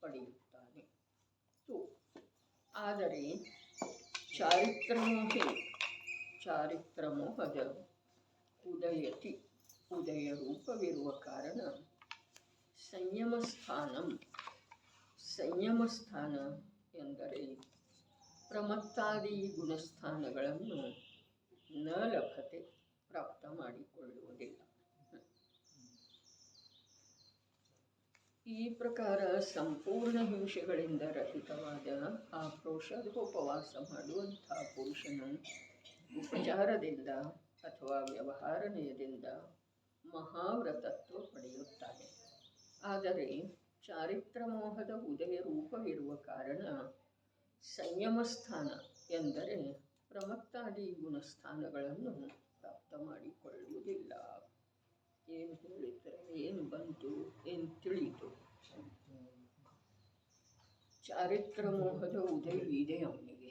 ಪಡೆಯುತ್ತಾನೆ. ಆದರೆ ಚಾರಿತ್ರಮೋಹದ ಉದಯತಿ ಉದಯ ರೂಪವಿರುವ ಕಾರಣ ಸಂಯಮ ಸ್ಥಾನ ಎಂದರೆ ಪ್ರಮತ್ತಾದಿ ಗುಣಸ್ಥಾನಗಳನ್ನು ನ ಲಭತೆ ಪ್ರಾಪ್ತ ಮಾಡಿಕೊಳ್ಳುವುದಿಲ್ಲ. ಈ ಪ್ರಕಾರ ಸಂಪೂರ್ಣ ಹಿಂಸೆಗಳಿಂದ ರಹಿತವಾದ ಆ ಪ್ರೋಷಧೋಪವಾಸ ಮಾಡುವಂಥ ಪುರುಷನು ಉಪಚಾರದಿಂದ ಅಥವಾ ವ್ಯವಹಾರ ನಯದಿಂದ ಮಹಾವ್ರತತ್ವ ಪಡೆಯುತ್ತಾನೆ. ಆದರೆ ಚಾರಿತ್ರಮೋಹದ ಉದಯ ರೂಪವಿರುವ ಕಾರಣ ಸಂಯಮ ಸ್ಥಾನ ಎಂದರೆ ಪ್ರಮತ್ತಾದಿ ಗುಣಸ್ಥಾನಗಳನ್ನು ಪ್ರಾಪ್ತ ಮಾಡಿಕೊಳ್ಳುವುದಿಲ್ಲ. ಏನು ಹೇಳಿದರೆ ಏನು ಬಂತು, ಏನು ತಿಳಿಯಿತು? ಚಾರಿತ್ರಮೋಹದ ಉದಯ ಇದೆ ಅವನಿಗೆ.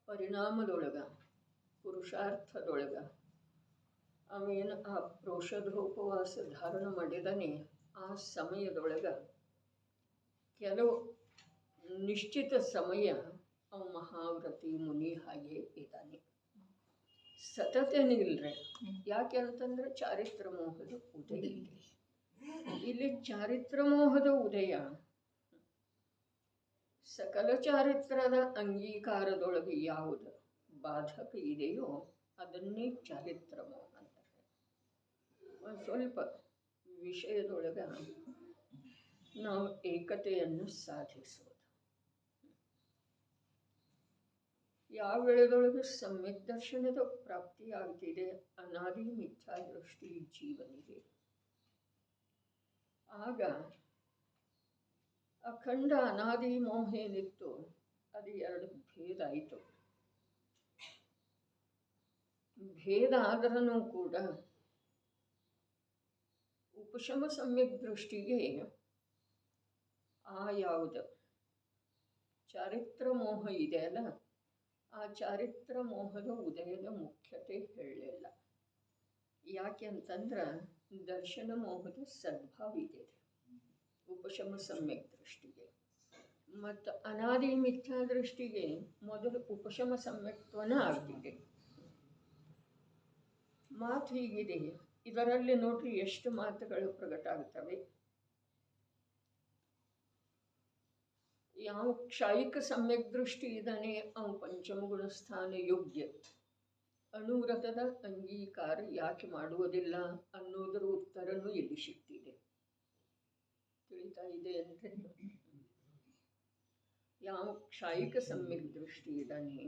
ಪರಿಣಾಮದೊಳಗ ಪುರುಷಾರ್ಥದೊಳಗ ಅವೇನು ಆ ಔಷಧೋಪವಾಸ ಧಾರಣ ಮಾಡಿದಾನೆ, ಆ ಸಮಯದೊಳಗ ಕೆಲವು ನಿಶ್ಚಿತ ಸಮಯ ಅವ ಮಹಾವ್ರತಿ ಮುನಿ ಹಾಗೆ ಇದ್ದಾನೆ. ಸತತನಿಲ್ರಿ. ಯಾಕೆ ಅಂತಂದ್ರೆ ಚಾರಿತ್ರಮೋಹದ ಉದಯ ಇದೆ. ಇಲ್ಲಿ ಚಾರಿತ್ರಮೋಹದ ಉದಯ ಸಕಲ ಚಾರಿತ್ರದ ಅಂಗೀಕಾರದೊಳಗೆ ಯಾವುದು ಬಾಧಕ ಇದೆಯೋ ಅದನ್ನೇ ಚಾರಿತ್ರಮೋಹ ಅಂತಾರೆ. ಒಂದು ಸ್ವಲ್ಪ ವಿಷಯದೊಳಗ ನಾವು ಏಕತೆಯನ್ನು ಸಾಧಿಸೋದು. ಯಾವ ವೇಳೆದೊಳಗೆ ಸಮ್ಯಕ್ ದರ್ಶನದ ಪ್ರಾಪ್ತಿಯಾಗ್ತಿದೆ, ಅನಾದಿ ಮಿಥ್ಯಾ ದೃಷ್ಟಿ ಜೀವನಿಗೆ, ಆಗ ಅಖಂಡ ಅನಾದಿ ಮೋಹ ಏನಿತ್ತು ಅದು ಎರಡು ಭೇದ ಆಯಿತು. ಭೇದ ಆದ್ರೂ ಕೂಡ ಉಪಶಮ ಸಮ್ಯಕ್ ದೃಷ್ಟಿಗೆ ಆ ಯಾವುದು ಚಾರಿತ್ರ ಮೋಹ ಇದೆ ಅಲ್ಲ, ಆ ಚಾರಿತ್ರ ಮೋಹದ ಉದಯದ ಮುಖ್ಯತೆ ಹೇಳಲಿಲ್ಲ. ಯಾಕೆ ಅಂತಂದ್ರೆ ದರ್ಶನ ಮೋಹದ ಸದ್ಭಾವ ಇದೆ ಉಪಶಮ ಸಮ್ಯಕ್ ದೃಷ್ಟಿಗೆ. ಮತ್ತು ಅನಾದಿ ಮಿಥ್ಯಾ ದೃಷ್ಟಿಗೆ ಮೊದಲು ಉಪಶಮ ಸಮ್ಯಕ್ತ್ವನ ಆಗ್ತಿದೆ. ಮಾತು ಹೀಗಿದೆ. ಇದರಲ್ಲಿ ನೋಡ್ರಿ ಎಷ್ಟು ಮಾತುಗಳು ಪ್ರಕಟ ಆಗ್ತವೆ. ಯಾವ ಕ್ಷಾಯಿಕ ಸಮ್ಯಕ್ ದೃಷ್ಟಿ ಇದ್ದಾನೆ ಅವ ಪಂಚಮಗುಣ ಸ್ಥಾನ ಯೋಗ್ಯ. ಅನುವ್ರತದ ಅಂಗೀಕಾರ ಯಾಕೆ ಮಾಡುವುದಿಲ್ಲ ಅನ್ನೋದರ ಉತ್ತರನೂ ಇಲ್ಲಿ ಸಿಗ್ತಿದೆ. ತಿಳಿತಾ ಇದೆ ಅಂದರೆ ಯಾವ ಕ್ಷಾಯಿಕ ಸಮ್ಯಕ್ ದೃಷ್ಟಿ ಇದ್ದಾನೆ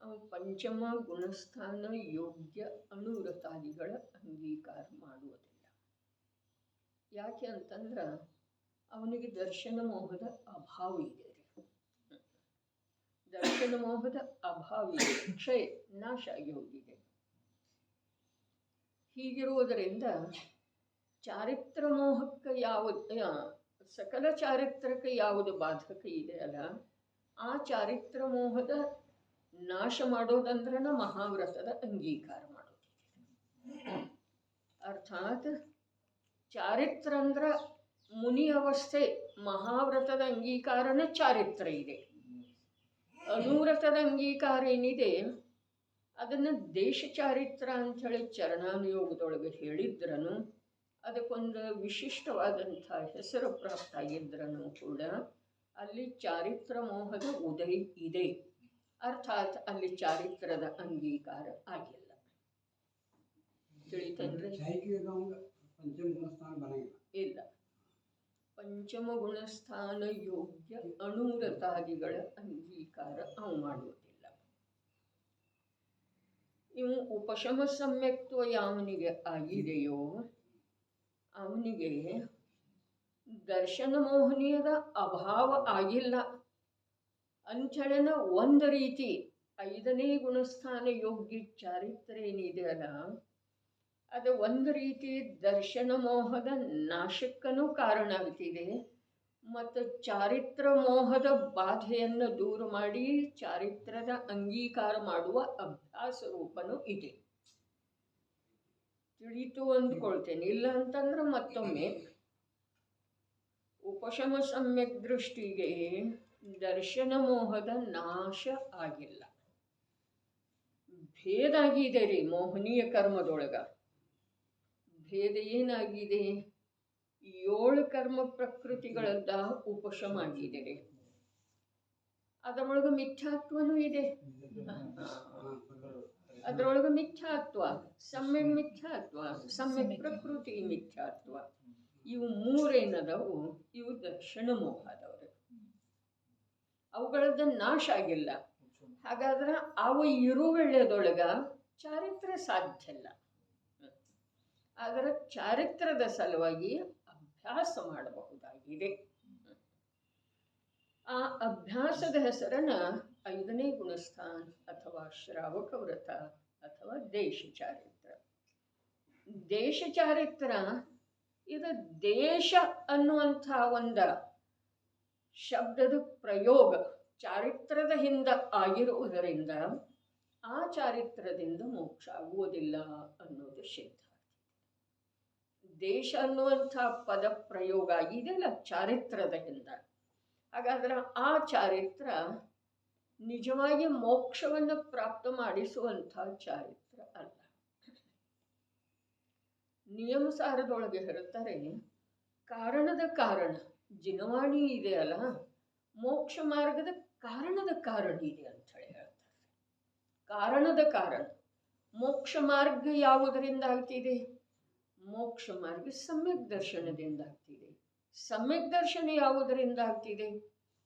ಅವ ಪಂಚಮ ಗುಣಸ್ಥಾನ ಯೋಗ್ಯ ಅನುವ್ರತಾದಿಗಳ ಅಂಗೀಕಾರ ಮಾಡುವುದಿಲ್ಲ. ಯಾಕೆ ಅಂತಂದ್ರೆ ಅವನಿಗೆ ದರ್ಶನ ಮೋಹದ ಅಭಾವ ಇದೆ. ದರ್ಶನ ಮೋಹದ ಅಭಾವ ಇದೆ, ಕ್ಷಯ ನಾಶ ಆಗಿ ಹೋಗಿದೆ. ಹೀಗಿರುವುದರಿಂದ ಚಾರಿತ್ರ ಮೋಹಕ್ಕೆ ಯಾವುದು ಸಕಲ ಚಾರಿತ್ರಕ್ಕೆ ಯಾವುದು ಬಾಧಕ ಇದೆ ಅಲ್ಲ, ಆ ಚಾರಿತ್ರ ಮೋಹದ ನಾಶ ಮಾಡೋದಂದ್ರೆ ಮಹಾವ್ರತದ ಅಂಗೀಕಾರ ಮಾಡೋದಿದೆ. ಅರ್ಥಾತ್ ಚಾರಿತ್ರ ಅಂದ್ರೆ ಮುನಿ ಅವಸ್ಥೆ, ಮಹಾವ್ರತದ ಅಂಗೀಕಾರನೇ ಚಾರಿತ್ರ ಇದೆ. ಅನುವ್ರತದ ಅಂಗೀಕಾರ ಏನಿದೆ ಅದನ್ನು ದೇಶ ಚಾರಿತ್ರ ಅಂಥೇಳಿ ಚರಣಾನುಯೋಗದೊಳಗೆ ಹೇಳಿದ್ರೂ ಅದಕ್ಕೊಂದು ವಿಶಿಷ್ಟವಾದಂಥ ಹೆಸರು ಪ್ರಾಪ್ತ ಆಗಿದ್ರೂ ಕೂಡ ಅಲ್ಲಿ ಚಾರಿತ್ರ ಮೋಹದ ಉದಯ ಇದೆ. ಅರ್ಥಾತ್ ಅಲ್ಲಿ ಚಾರಿತ್ರದ ಅಂಗೀಕಾರ ಆಗಿಲ್ಲ. ತಿಳಿತಂದ್ರೆ ಇಲ್ಲ. ಪಂಚಮ ಗುಣಸ್ಥಾನ ಯೋಗ್ಯ ಅನುವ್ರತಾದಿಗಳ ಅಂಗೀಕಾರ ಅವು ಮಾಡುವುದಿಲ್ಲ. ಇವು ಉಪಶಮ ಸಮ್ಯಕ್ತ್ವ ಯಾವನಿಗೆ ಆಗಿದೆಯೋ ಅವನಿಗೆ ದರ್ಶನ ಮೋಹನೀಯದ ಅಭಾವ ಆಗಿಲ್ಲ ಅಂಥೇಳಿನ ಒಂದು ರೀತಿ ಐದನೇ ಗುಣಸ್ಥಾನ ಯೋಗ್ಯ ಚಾರಿತ್ರ ಏನಿದೆ ಅಲ್ಲ, ಅದು ಒಂದು ರೀತಿ ದರ್ಶನ ಮೋಹದ ನಾಶಕ್ಕನೂ ಕಾರಣ ಆಗ್ತಿದೆ. ಮತ್ತು ಚಾರಿತ್ರ ಮೋಹದ ಬಾಧೆಯನ್ನು ದೂರ ಮಾಡಿ ಚಾರಿತ್ರದ ಅಂಗೀಕಾರ ಮಾಡುವ ಅಭ್ಯಾಸ ರೂಪನೂ ಇದೆ. ತಿಳಿತು ಅಂದ್ಕೊಳ್ತೇನೆ. ಇಲ್ಲ ಅಂತಂದ್ರೆ ಮತ್ತೊಮ್ಮೆ ಉಪಶಮ ಸಮ್ಯಕ್ ದೃಷ್ಟಿಗೆ ದರ್ಶನ ಮೋಹದ ನಾಶ ಆಗಿಲ್ಲ. ಭೇದ ಆಗಿದೆ ರೀ ಮೋಹನೀಯ ಕರ್ಮದೊಳಗ. ಭೇದ ಏನಾಗಿದೆ? 7 ಕರ್ಮ ಪ್ರಕೃತಿಗಳದ್ದ ಉಪಶಮ ಆಗಿದೆ ರೀ. ಅದರೊಳಗೆ ಮಿಥ್ಯಾತ್ವನೂ ಇದೆ. ಅದರೊಳಗೆ ಮಿಥ್ಯಾತ್ವ, ಸಮ್ಯಕ್ ಮಿಥ್ಯಾತ್ವ, ಸಮ್ಯಕ್ ಪ್ರಕೃತಿ ಮಿಥ್ಯಾತ್ವ, ಇವು 3 ಏನದವು, ಇವು ದರ್ಶನ ಮೋಹದವ್ರು. ಅವುಗಳದ್ದು ನಾಶ ಆಗಿಲ್ಲ. ಹಾಗಾದ್ರೆ ಅವು ಇರುವೆಳ್ಳೆದೊಳಗ ಚಾರಿತ್ರ್ಯ ಸಾಧ್ಯ ಇಲ್ಲ. ಆದರೆ ಚಾರಿತ್ರ್ಯದ ಸಲುವಾಗಿ ಅಭ್ಯಾಸ ಮಾಡಬಹುದಾಗಿದೆ. ಆ ಅಭ್ಯಾಸದ ಹೆಸರನ್ನ 5ನೇ ಗುಣಸ್ಥಾನ ಅಥವಾ ಶ್ರಾವಕ ವ್ರತ ಅಥವಾ ದೇಶ ಚಾರಿತ್ರ. ದೇಶ ಚಾರಿತ್ರ ಇದು ದೇಶ ಅನ್ನುವಂಥ ಒಂದು ಶಬ್ದದ ಪ್ರಯೋಗ ಚಾರಿತ್ರದ ಹಿಂದ ಆಗಿರುವುದರಿಂದ ಆ ಚಾರಿತ್ರದಿಂದ ಮೋಕ್ಷ ಆಗುವುದಿಲ್ಲ ಅನ್ನೋದು ಸಿದ್ಧ. ದೇಶ ಅನ್ನುವಂಥ ಪದ ಪ್ರಯೋಗ ಆಗಿದೆಯಲ್ಲ ಚಾರಿತ್ರದ ಹಿಂದ. ಹಾಗಾದ್ರೆ ಆ ಚಾರಿತ್ರ ನಿಜವಾಗಿ ಮೋಕ್ಷವನ್ನು ಪ್ರಾಪ್ತ ಮಾಡಿಸುವಂಥ ಚಾರಿತ್ರ ಅಲ್ಲ. ನಿಯಮಸಾರದೊಳಗೆ ಹೇಳ್ತಾರೆ, ಕಾರಣದ ಕಾರಣ ಜಿನವಾಣಿ ಇದೆ ಅಲ್ಲ, ಮೋಕ್ಷ ಮಾರ್ಗದ ಕಾರಣದ ಕಾರಣ ಇದೆ ಅಂತ ಹೇಳಿ ಹೇಳ್ತಾರೆ. ಕಾರಣದ ಕಾರಣ ಮೋಕ್ಷ ಮಾರ್ಗ ಯಾವುದರಿಂದ ಆಗ್ತಿದೆ? ಮೋಕ್ಷ ಮಾರ್ಗ ಸಮ್ಯಕ್ ದರ್ಶನದಿಂದ ಆಗ್ತಿದೆ. ಸಮ್ಯಕ್ ದರ್ಶನ ಯಾವುದರಿಂದ ಆಗ್ತಿದೆ?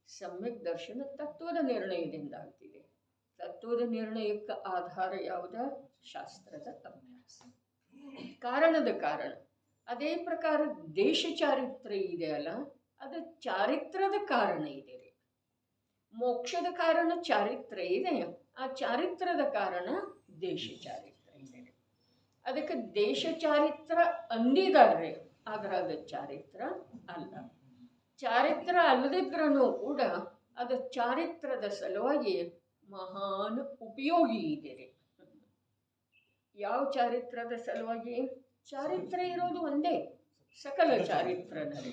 ಸಮ್ಯಕ್ ದರ್ಶನ ತತ್ವದ ನಿರ್ಣಯದಿಂದ ಆಗ್ತಿದೆ. ತತ್ವದ ನಿರ್ಣಯಕ್ಕೆ ಆಧಾರ ಯಾವುದ? ಶಾಸ್ತ್ರದ ಅಭ್ಯಾಸ. ಕಾರಣದ ಕಾರಣ. ಅದೇ ಪ್ರಕಾರ ದೇಶ ಚಾರಿತ್ರ ಇದೆ ಅಲ್ಲ, ಅದು ಚಾರಿತ್ರದ ಕಾರಣ ಇದೆ ರೀ. ಮೋಕ್ಷದ ಕಾರಣ ಚಾರಿತ್ರ ಇದೆ, ಆ ಚಾರಿತ್ರದ ಕಾರಣ ದೇಶ ಚಾರಿತ್ರ ಇದೆ. ಅದಕ್ಕೆ ದೇಶ ಚಾರಿತ್ರ ಅಂದಿದಾರ್ರಿ, ಆದ್ರೆ ಅದು ಚಾರಿತ್ರ ಅಲ್ಲ. ಚಾರಿತ್ರ ಅಲ್ಲದಿದ್ರೂ ಕೂಡ ಅದು ಚಾರಿತ್ರದ ಸಲುವಾಗಿ ಮಹಾನ್ ಉಪಯೋಗಿ ಇದೆ ರೀ. ಯಾವ ಚಾರಿತ್ರದ ಸಲುವಾಗಿ? ಚಾರಿತ್ರ ಇರೋದು ಒಂದೇ, ಸಕಲ ಚಾರಿತ್ರನಲ್ಲಿ.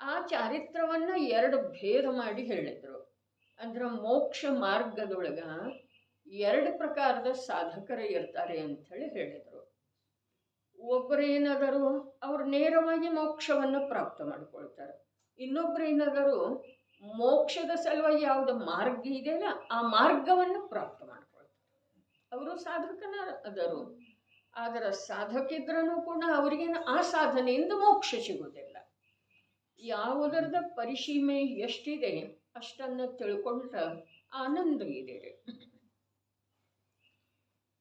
ಆ ಚಾರಿತ್ರವನ್ನು 2 ಭೇದ ಮಾಡಿ ಹೇಳಿದರು. ಅಂದ್ರೆ ಮೋಕ್ಷ ಮಾರ್ಗದೊಳಗ 2 ಪ್ರಕಾರದ ಸಾಧಕರು ಇರ್ತಾರೆ ಅಂಥೇಳಿ ಹೇಳಿದರು. ಒಬ್ಬರು ಏನಾದರೂ ಅವ್ರು ನೇರವಾಗಿ ಮೋಕ್ಷವನ್ನು ಪ್ರಾಪ್ತ ಮಾಡ್ಕೊಳ್ತಾರೆ. ಇನ್ನೊಬ್ರು ಏನಾದರೂ ಮೋಕ್ಷದ ಸಲುವಾಗಿ ಯಾವುದು ಮಾರ್ಗ ಇದೆಯಲ್ಲ ಆ ಮಾರ್ಗವನ್ನು ಪ್ರಾಪ್ತ ಮಾಡ್ಕೊಳ್ತಾರೆ. ಅವರು ಸಾಧಕನ ಅದರು. ಆದರೆ ಸಾಧಕಿದ್ರೂ ಕೂಡ ಅವರಿಗೇನು ಆ ಸಾಧನೆಯಿಂದ ಮೋಕ್ಷ ಸಿಗೋದಿಲ್ಲ. ಯಾವುದರದ ಪರಿಸೀಮೆ ಎಷ್ಟಿದೆ ಅಷ್ಟನ್ನು ತಿಳ್ಕೊಂಡ್ರೆ ಆನಂದ ಇದೆ.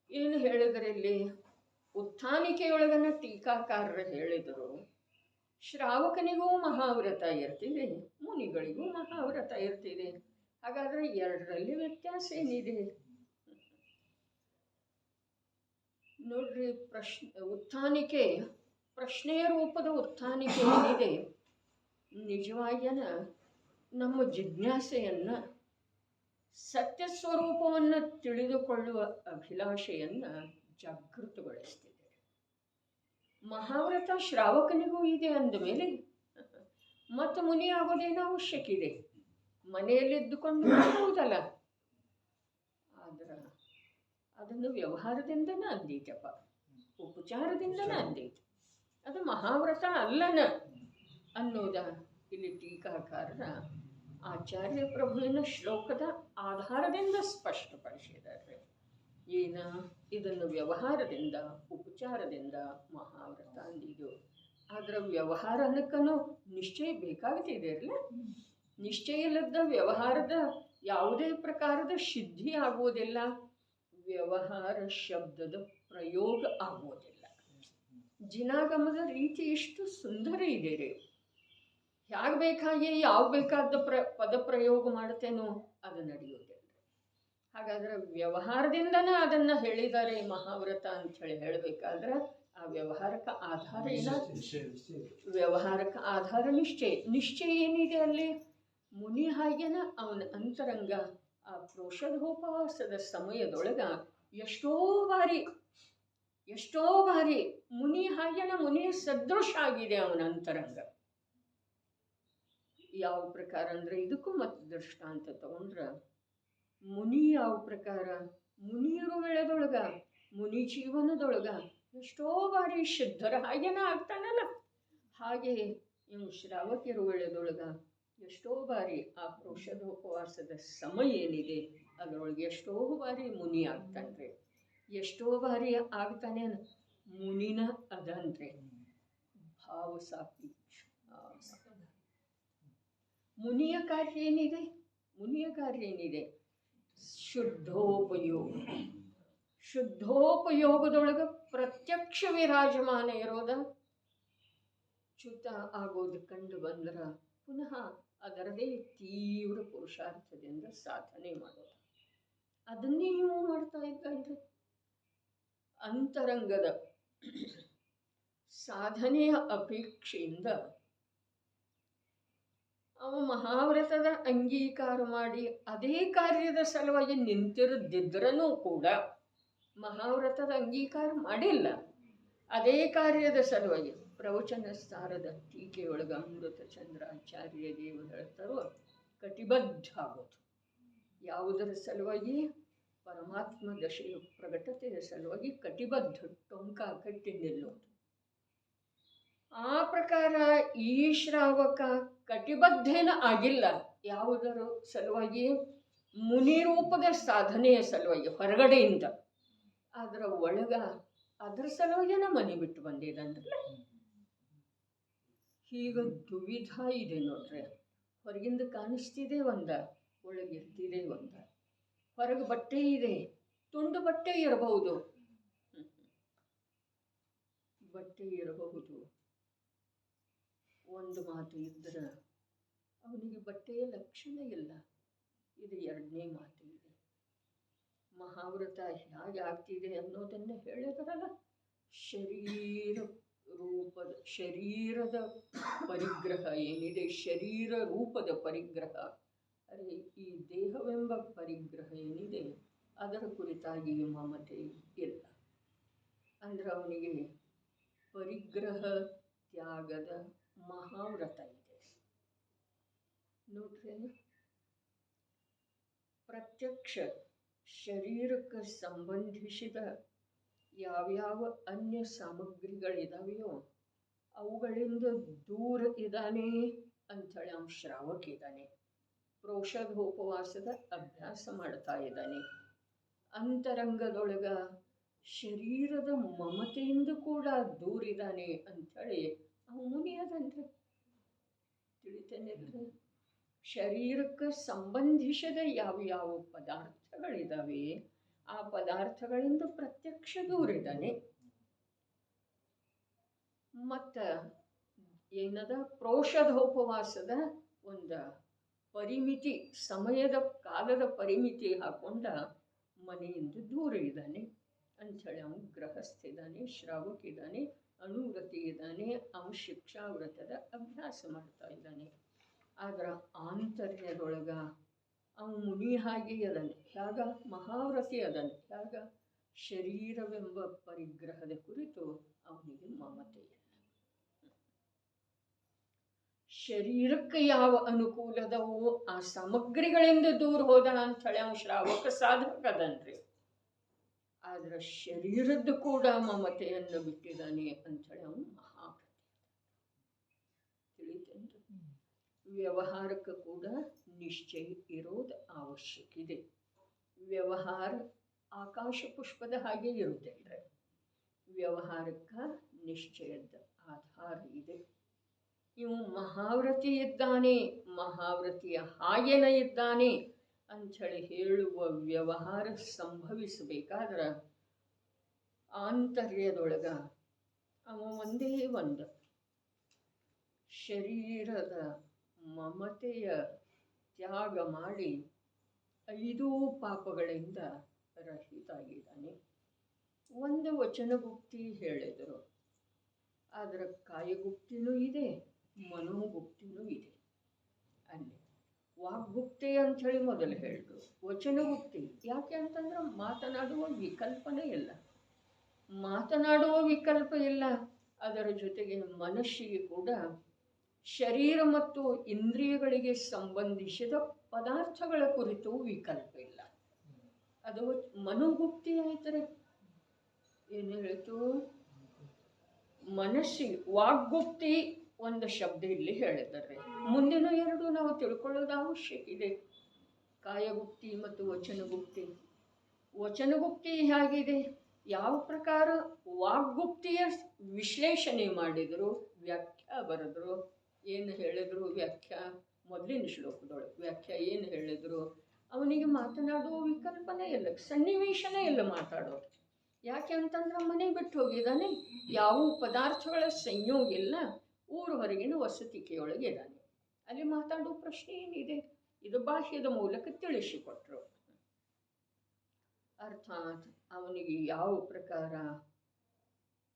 ಏನು ಹೇಳಿದ್ರಲ್ಲಿ? ಉತ್ಥಾನಿಕೆಯೊಳಗನ ಟೀಕಾಕಾರರು ಹೇಳಿದರು, ಶ್ರಾವಕನಿಗೂ ಮಹಾವ್ರತ ಇರ್ತಿದೆ, ಮುನಿಗಳಿಗೂ ಮಹಾವ್ರತ ಇರ್ತಿದೆ. ಹಾಗಾದರೆ 2ರಲ್ಲಿ ವ್ಯತ್ಯಾಸ ಏನಿದೆ ನೋಡ್ರಿ. ಉತ್ಥಾನಿಕೆ, ಪ್ರಶ್ನೆಯ ರೂಪದ ಉತ್ಥಾನಿಕೆ ಏನಿದೆ, ನಿಜವಾಗಿನ ನಮ್ಮ ಜಿಜ್ಞಾಸೆಯನ್ನು, ಸತ್ಯ ಸ್ವರೂಪವನ್ನು ತಿಳಿದುಕೊಳ್ಳುವ ಅಭಿಲಾಷೆಯನ್ನು ಜಾಗೃತಗೊಳಿಸ್ತಿದೆ. ಮಹಾವ್ರತ ಶ್ರಾವಕನಿಗೂ ಇದೆ ಅಂದಮೇಲೆ ಮತ್ತು ಮುನಿ ಆಗೋದೇನೋ ಅವಶ್ಯಕ ಇದೆ. ಮನೆಯಲ್ಲಿದ್ದುಕೊಂಡು ಮಾಡಬಹುದಲ್ಲ. ಆದ್ರೆ ಅದನ್ನು ವ್ಯವಹಾರದಿಂದನೇ ಅಂದೈತಪ್ಪ, ಉಪಚಾರದಿಂದನೇ ಅಂದೈತೆ. ಅದು ಮಹಾವ್ರತ ಅಲ್ಲನ ಅನ್ನೋದ ಇಲ್ಲಿ ಟೀಕಾಕಾರರ ಆಚಾರ್ಯ ಪ್ರಭುವಿನ ಶ್ಲೋಕದ ಆಧಾರದಿಂದ ಸ್ಪಷ್ಟಪಡಿಸಿದ್ದಾರೆ. ಏನ ಇದನ್ನು ವ್ಯವಹಾರದಿಂದ ಉಪಚಾರದಿಂದ ಮಹಾವ್ರತ ಅಂದಿದ್ದು. ಆದರೆ ವ್ಯವಹಾರ ಅನ್ನಕ್ಕೂ ನಿಶ್ಚಯ ಬೇಕಾಗ್ತಿದೆ ಅಲ್ಲ. ನಿಶ್ಚಯ ಇಲ್ಲದ ವ್ಯವಹಾರದ ಯಾವುದೇ ಪ್ರಕಾರದ ಸಿದ್ಧಿ ಆಗುವುದಿಲ್ಲ, ವ್ಯವಹಾರ ಶಬ್ದದ ಪ್ರಯೋಗ ಆಗುವುದಿಲ್ಲ. ಜಿನಾಗಮದ ರೀತಿ ಎಷ್ಟು ಸುಂದರ ಇದೆ ರೀ. ಹೇಗೆ ಬೇಕಾಗಿ ಯಾವ ಬೇಕಾದ ಪದ ಪ್ರಯೋಗ ಮಾಡ್ತೇನೋ ಅದು ನಡೆಯೋದಿಲ್ಲ. ಹಾಗಾದ್ರೆ ವ್ಯವಹಾರದಿಂದನೇ ಅದನ್ನು ಹೇಳಿದ್ದಾರೆ ಮಹಾವ್ರತ ಅಂಥೇಳಿ ಹೇಳಬೇಕಾದ್ರೆ ಆ ವ್ಯವಹಾರಕ್ಕೆ ಆಧಾರ ಏನ? ವ್ಯವಹಾರಕ್ಕೆ ಆಧಾರ ನಿಶ್ಚಯ. ನಿಶ್ಚಯ ಏನಿದೆ ಅಲ್ಲಿ? ಮುನಿ ಹಾಗೇನ ಅವನ ಅಂತರಂಗ ಆ ಪ್ರೋಷಧೋಪವಾಸದ ಸಮಯದೊಳಗ ಎಷ್ಟೋ ಬಾರಿ ಮುನಿ ಹಾಗೇನ ಮುನಿಯ ಸದೃಶ ಆಗಿದೆ ಅವನ ಅಂತರಂಗ. ಯಾವ ಪ್ರಕಾರ ಅಂದರೆ ಇದಕ್ಕೂ ಮತ್ತು ದೃಷ್ಟಾಂತ ತಗೊಂಡ್ರೆ ಮುನಿ ಯಾವ ಪ್ರಕಾರ, ಮುನಿಯರು ವೇಳೆದೊಳಗ ಮುನಿ ಜೀವನದೊಳಗ ಎಷ್ಟೋ ಬಾರಿ ಶುದ್ಧರ ಹಾಗೇನ ಆಗ್ತಾನಲ್ಲ, ಹಾಗೆ ಇವು ಶ್ರಾವಕಿಯರು ವೇಳೆದೊಳಗ ಎಷ್ಟೋ ಬಾರಿ ಆ ಔಷಧೋಪವಾಸದ ಸಮಯ ಏನಿದೆ ಅದರೊಳಗೆ ಎಷ್ಟೋ ಬಾರಿ ಮುನಿ ಆಗ್ತಾನ್ರಿ. ಎಷ್ಟೋ ಬಾರಿ ಆಗ್ತಾನೆ ಮುನಿನ ಅದನ್ರಿ ಭಾವ ಸಾಪಿ. ಮುನಿಯ ಕಾರ್ಯ ಏನಿದೆ, ಮುನಿಯ ಕಾರ್ಯ ಏನಿದೆ, ಶುದ್ಧೋಪಯೋಗ. ಶುದ್ಧೋಪಯೋಗದೊಳಗೆ ಪ್ರತ್ಯಕ್ಷ ವಿರಾಜಮಾನ ಇರೋದ ಚ್ಯುತ ಆಗೋದು ಕಂಡು ಬಂದ್ರೆ ಪುನಃ ಅದರದೇ ತೀವ್ರ ಪುರುಷಾರ್ಥದಿಂದ ಸಾಧನೆ ಮಾಡೋದು. ಅದನ್ನೇ ನೀವು ಮಾಡ್ತಾ ಇದ್ದಲ್ರಿ. ಅಂತರಂಗದ ಸಾಧನೆಯ ಅಪೇಕ್ಷೆಯಿಂದ ಅವ ಮಹಾವ್ರತದ ಅಂಗೀಕಾರ ಮಾಡಿ ಅದೇ ಕಾರ್ಯದ ಸಲುವಾಗಿ ನಿಂತಿರದಿದ್ರೂ ಕೂಡ ಮಹಾವ್ರತದ ಅಂಗೀಕಾರ ಮಾಡಿಲ್ಲ. ಅದೇ ಕಾರ್ಯದ ಸಲುವಾಗಿ ಪ್ರವಚನ ಸಾರದ ಟೀಕೆಯೊಳಗೆ ಅಮೃತ ಚಂದ್ರಾಚಾರ್ಯ ದೇವರು ಹೇಳ್ತಾರೋ ಕಟಿಬದ್ಧ ಆಗೋದು. ಯಾವುದರ ಸಲುವಾಗಿ? ಪರಮಾತ್ಮ ದಶೆಯ ಪ್ರಕಟತೆಯ ಸಲುವಾಗಿ ಕಟಿಬದ್ಧ, ಟೊಂಕ ಕಟ್ಟಿ ನಿಲ್ಲೋದು. ಆ ಪ್ರಕಾರ ಈ ಶ್ರಾವಕ ಕಟಿಬದ್ಧೇನ ಆಗಿಲ್ಲ. ಯಾವುದರ ಸಲುವಾಗಿ? ಮುನಿರೂಪದ ಸಾಧನೆಯ ಸಲುವಾಗಿ ಹೊರಗಡೆಯಿಂದ. ಅದರ ಒಳಗ ಅದರ ಸಲುವಾಗಿನ ಮನೆ ಬಿಟ್ಟು ಬಂದಿದಂದ್ರಲ್ಲ. ಈಗ ದುವಿಧ ಇದೆ ನೋಡ್ರಿ. ಹೊರಗಿಂದ ಕಾಣಿಸ್ತಿದೆ ಒಂದ, ಒಳಗಿರ್ತಿದೆ ಒಂದ. ಹೊರಗೆ ಬಟ್ಟೆ ಇದೆ, ತುಂಡು ಬಟ್ಟೆ ಇರಬಹುದು, ಬಟ್ಟೆ ಇರಬಹುದು. ಒಂದು ಮಾತು ಇದ್ರೆ ಅವನಿಗೆ ಬಟ್ಟೆಯ ಲಕ್ಷಣ ಇಲ್ಲ. ಇದು ಎರಡನೇ ಮಾತು ಇದೆ. ಮಹಾವ್ರತ ಹೇಗೆ ಆಗ್ತಿದೆ ಅನ್ನೋದನ್ನು ಹೇಳಿದ್ರಲ್ಲ. ಶರೀರದ ಪರಿಗ್ರಹ ಏನಿದೆ, ಶರೀರ ರೂಪದ ಪರಿಗ್ರಹ, ಅರೆ ಈ ದೇಹವೆಂಬ ಪರಿಗ್ರಹ ಏನಿದೆ ಅದರ ಕುರಿತಾಗಿ ಮಮತೆ ಇಲ್ಲ. ಅಂದ್ರೆ ಅವನಿಗೆ ಪರಿಗ್ರಹ ತ್ಯಾಗದ ಮಹಾವ್ರತ ಇದೆ ನೋಡ್ರಿ. ಪ್ರತ್ಯಕ್ಷ ಶರೀರಕ್ಕೆ ಸಂಬಂಧಿಸಿದ ಯಾವ್ಯಾವ ಅನ್ಯ ಸಾಮಗ್ರಿಗಳಿದಾವೆಯೋ ಅವುಗಳಿಂದ ದೂರ ಇದ್ದಾನೆ ಅಂಥೇಳಿ ಅವನು ಶ್ರಾವಕ ಇದ್ದಾನೆ. ಪ್ರೋಷಧೋಪವಾಸದ ಅಭ್ಯಾಸ ಮಾಡ್ತಾ ಇದ್ದಾನೆ. ಅಂತರಂಗದೊಳಗ ಶರೀರದ ಮಮತೆಯಿಂದ ಕೂಡ ದೂರಿದ್ದಾನೆ ಅಂಥೇಳಿ ಅವು ಮುನಿ ಅದನ್ರಿ. ತಿಳಿತೇನಿಲ್ರಿ? ಶರೀರಕ್ಕೆ ಸಂಬಂಧಿಸಿದ ಯಾವ್ಯಾವ ಪದಾರ್ಥಗಳಿದಾವೆ ಆ ಪದಾರ್ಥಗಳಿಂದ ಪ್ರತ್ಯಕ್ಷ ದೂರಿದ್ದಾನೆ. ಮತ್ತು ಏನದ ಪ್ರೋಷಧೋಪವಾಸದ ಒಂದು ಪರಿಮಿತಿ, ಸಮಯದ ಕಾಲದ ಪರಿಮಿತಿ ಹಾಕೊಂಡ ಮನೆಯಿಂದ ದೂರ ಇದ್ದಾನೆ ಅಂಥೇಳಿ ಅವನು ಗೃಹಸ್ಥ ಇದ್ದಾನೆ, ಶ್ರಾವಕ ಇದ್ದಾನೆ, ಅನುವ್ರತಿ ಇದ್ದಾನೆ. ಅವನು ಶಿಕ್ಷಾವ್ರತದ ಅಭ್ಯಾಸ ಮಾಡ್ತಾ ಇದ್ದಾನೆ. ಆದ್ರೆ ಆಂತರ್ಯದೊಳಗ ಅವನು ಮುನಿ ಹಾಗೆ ಅದನ್ನು ಹೇಗ ಮಹಾವ್ರತಿ ಅದನ್ನು ಹೇಗ ಶರೀರವೆಂಬ ಪರಿಗ್ರಹದ ಕುರಿತು ಅವನಿಗೆ ಮಮತೆ ಇಲ್ಲ. ಶರೀರಕ್ಕೆ ಯಾವ ಅನುಕೂಲದವೋ ಆ ಸಾಮಗ್ರಿಗಳಿಂದ ದೂರ ಹೋದ ಅಂಥೇಳಿ ಅವನು ಶ್ರಾವಕ ಸಾಧಕ ಅದನ್ರಿ. ಆದ್ರೆ ಶರೀರದ್ದು ಕೂಡ ಮಮತೆಯನ್ನು ಬಿಟ್ಟಿದ್ದಾನೆ ಅಂಥೇಳಿ ಅವನು ಮಹಾವ್ರತಿ. ತಿಳಿತೇನ್ರಿ? ವ್ಯವಹಾರಕ್ಕೆ ಕೂಡ ನಿಶ್ಚಯ ಇರೋದು ಅವಶ್ಯಕ ಇದೆ. ವ್ಯವಹಾರ ಆಕಾಶ ಪುಷ್ಪದ ಹಾಗೆ ಇರುವುದಿಲ್ಲ. ವ್ಯವಹಾರಕ್ಕೆ ನಿಶ್ಚಯದ ಆಧಾರ ಇದೆ. ಇವು ಮಹಾವ್ರತಿ ಇದ್ದಾನೆ, ಮಹಾವ್ರತಿಯ ಹಾಗೆನ ಇದ್ದಾನೆ ಅಂಥೇಳಿ ಹೇಳುವ ವ್ಯವಹಾರ ಸಂಭವಿಸಬೇಕಾದ್ರೆ ಆಂತರ್ಯದೊಳಗ ಅವ ಒಂದೇ ಒಂದು ಶರೀರದ ಮಮತೆಯ ತ್ಯಾಗ ಮಾಡಿ 5 ಪಾಪಗಳಿಂದ ರಹಿತಾಗಿದ್ದಾನೆ. ಒಂದು ವಚನಗುಪ್ತಿ ಹೇಳಿದರು, ಆದರೆ ಕಾಯಗುಪ್ತಿನೂ ಇದೆ, ಮನೋಗುಪ್ತಿನೂ ಇದೆ. ಅಲ್ಲಿ ವಾಗ್ಗುಪ್ತಿ ಅಂಥೇಳಿ ಮೊದಲು ಹೇಳಿದ್ರು. ವಚನಗುಪ್ತಿ ಯಾಕೆ ಅಂತಂದ್ರೆ ಮಾತನಾಡುವ ವಿಕಲ್ಪನೆ ಇಲ್ಲ. ಮಾತನಾಡುವ ವಿಕಲ್ಪ ಇಲ್ಲ. ಅದರ ಜೊತೆಗೆ ಮನಸ್ಸಿಗೆ ಕೂಡ ಶರೀರ ಮತ್ತು ಇಂದ್ರಿಯಗಳಿಗೆ ಸಂಬಂಧಿಸಿದ ಪದಾರ್ಥಗಳ ಕುರಿತು ವಿಕಲ್ಪ ಇಲ್ಲ. ಅದು ಮನೋಗುಪ್ತಿ ಆಯ್ತಾರೆ. ಏನು ಹೇಳಿತು? ಮನಸ್ಸಿಗೆ ವಾಗ್ಗುಪ್ತಿ ಒಂದು ಶಬ್ದ ಇಲ್ಲಿ ಹೇಳಿದ್ದಾರೆ. ಮುಂದಿನ ಎರಡು ನಾವು ತಿಳ್ಕೊಳ್ಳೋದು ಅವಶ್ಯಕ ಇದೆ. ಕಾಯಗುಪ್ತಿ ಮತ್ತು ವಚನಗುಪ್ತಿ. ವಚನಗುಪ್ತಿ ಹೇಗಿದೆ? ಯಾವ ಪ್ರಕಾರ ವಾಗ್ಗುಪ್ತಿಯ ವಿಶ್ಲೇಷಣೆ ಮಾಡಿದ್ರು, ವ್ಯಾಖ್ಯಾ ಬರೆದ್ರು. ಏನು ಹೇಳಿದ್ರು ವ್ಯಾಖ್ಯಾ? ಮೊದಲಿನ ಶ್ಲೋಕದೊಳಗೆ ವ್ಯಾಖ್ಯಾ ಏನು ಹೇಳಿದ್ರು? ಅವನಿಗೆ ಮಾತನಾಡುವ ವಿಕಲ್ಪನೆ ಇಲ್ಲ, ಸನ್ನಿವೇಶನೇ ಇಲ್ಲ ಮಾತಾಡೋದು. ಯಾಕೆ ಅಂತಂದ್ರೆ ಮನೆ ಬಿಟ್ಟು ಹೋಗಿದ್ದಾನೆ, ಯಾವ ಪದಾರ್ಥಗಳ ಸಂಯೋಗ ಇಲ್ಲ, ಊರು ಹೊರಗಿನ ವಸತಿಕೆಯೊಳಗೆ ಇದ್ದಾನೆ. ಅಲ್ಲಿ ಮಾತಾಡೋ ಪ್ರಶ್ನೆ ಏನಿದೆ? ಇದು ಬಾಹ್ಯದ ಮೂಲಕ ತಿಳಿಸಿಕೊಟ್ರು. ಅರ್ಥಾತ್ ಅವನಿಗೆ ಯಾವ ಪ್ರಕಾರ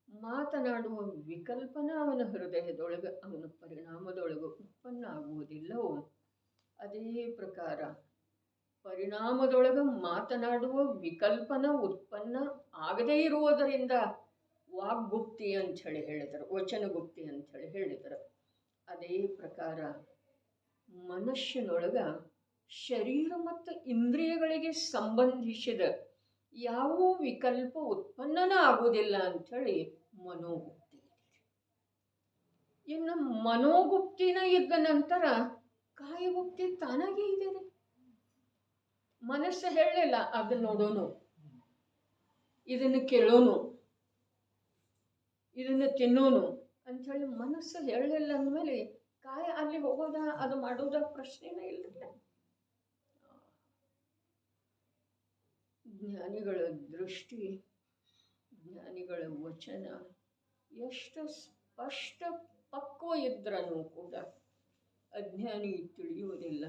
ಮಾತನಾಡುವ ವಿಕಲ್ಪನ ಅವನ ಹೃದಯದೊಳಗೆ, ಅವನ ಪರಿಣಾಮದೊಳಗೆ ಉತ್ಪನ್ನ ಆಗುವುದಿಲ್ಲವೋ, ಅದೇ ಪ್ರಕಾರ ಪರಿಣಾಮದೊಳಗೆ ಮಾತನಾಡುವ ವಿಕಲ್ಪನ ಉತ್ಪನ್ನ ಆಗದೇ ಇರುವುದರಿಂದ ವಾಗ್ಗುಪ್ತಿ ಅಂಥೇಳಿ ಹೇಳಿದರು, ವಚನಗುಪ್ತಿ ಅಂಥೇಳಿ ಹೇಳಿದರು. ಅದೇ ಪ್ರಕಾರ ಮನುಷ್ಯನೊಳಗ ಶರೀರ ಮತ್ತು ಇಂದ್ರಿಯಗಳಿಗೆ ಸಂಬಂಧಿಸಿದ ಯಾವ ವಿಕಲ್ಪ ಉತ್ಪನ್ನನ ಆಗುವುದಿಲ್ಲ ಅಂಥೇಳಿ ಮನೋಗುಪ್ತಿ. ಇನ್ನು ಮನೋಗುಪ್ತಿನ ಇದ್ದ ನಂತರ ಕಾಯಗುಪ್ತಿ ತಾನಾಗೇ ಇದೆ. ಮನಸ್ಸು ಹೇಳಲಿಲ್ಲ ಅದನ್ನ ನೋಡೋನು, ಇದನ್ನು ಕೇಳೋನು, ಇದನ್ನು ತಿನ್ನೋನು ಅಂಥೇಳಿ ಮನಸ್ಸು ಹೇಳಲಿಲ್ಲ ಅಂದಮೇಲೆ ಕಾಯ ಅಲ್ಲಿ ಹೋಗೋದ, ಅದು ಮಾಡೋದ ಪ್ರಶ್ನೆನೇ ಇಲ್ಲ. ಜ್ಞಾನಿಗಳ ದೃಷ್ಟಿ, ಜ್ಞಾನಿಗಳ ವಚನ ಎಷ್ಟು ಸ್ಪಷ್ಟ ಪಕ್ವ ಇದ್ರೂ ಕೂಡ ಅಜ್ಞಾನಿ ತಿಳಿಯುವುದಿಲ್ಲ.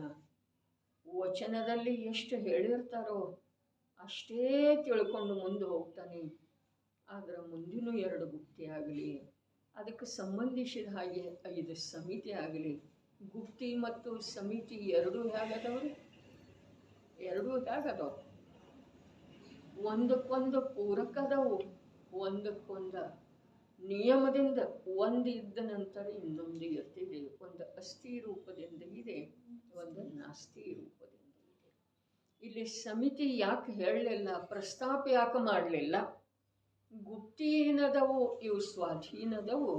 ವಚನದಲ್ಲಿ ಎಷ್ಟು ಹೇಳಿರ್ತಾರೋ ಅಷ್ಟೇ ತಿಳ್ಕೊಂಡು ಮುಂದೆ ಹೋಗ್ತಾನೆ. ಆದರೆ ಮುಂದಿನ ಎರಡು ಗುಪ್ತಿ ಆಗಲಿ, ಅದಕ್ಕೆ ಸಂಬಂಧಿಸಿದ ಹಾಗೆ 5 ಸಮಿತಿ ಆಗಲಿ, ಗುಪ್ತಿ ಮತ್ತು ಸಮಿತಿ ಎರಡೂ ಹೇಗದವ್ರಿ? ಎರಡೂ ಹೇಗದವು? ಒಂದಕ್ಕೊಂದು ಪೂರಕದವು, ಒಂದಕ್ಕೊಂದು ನಿಯಮದಿಂದ. ಒಂದು ಇದ್ದ ನಂತರ ಇನ್ನೊಂದು ಇರ್ತಿದೆ. ಒಂದು ಅಸ್ಥಿ ರೂಪದಿಂದ ಇದೆ, ಒಂದು ನಾಸ್ತಿ ರೂಪದಿಂದ ಇದೆ. ಇಲ್ಲಿ ಸಮಿತಿ ಯಾಕೆ ಹೇಳಲಿಲ್ಲ, ಪ್ರಸ್ತಾಪ ಯಾಕೆ ಮಾಡಲಿಲ್ಲ? ಗುಪ್ತಿ ಏನದವು? ಇವು ಸ್ವಾಧೀನದವು.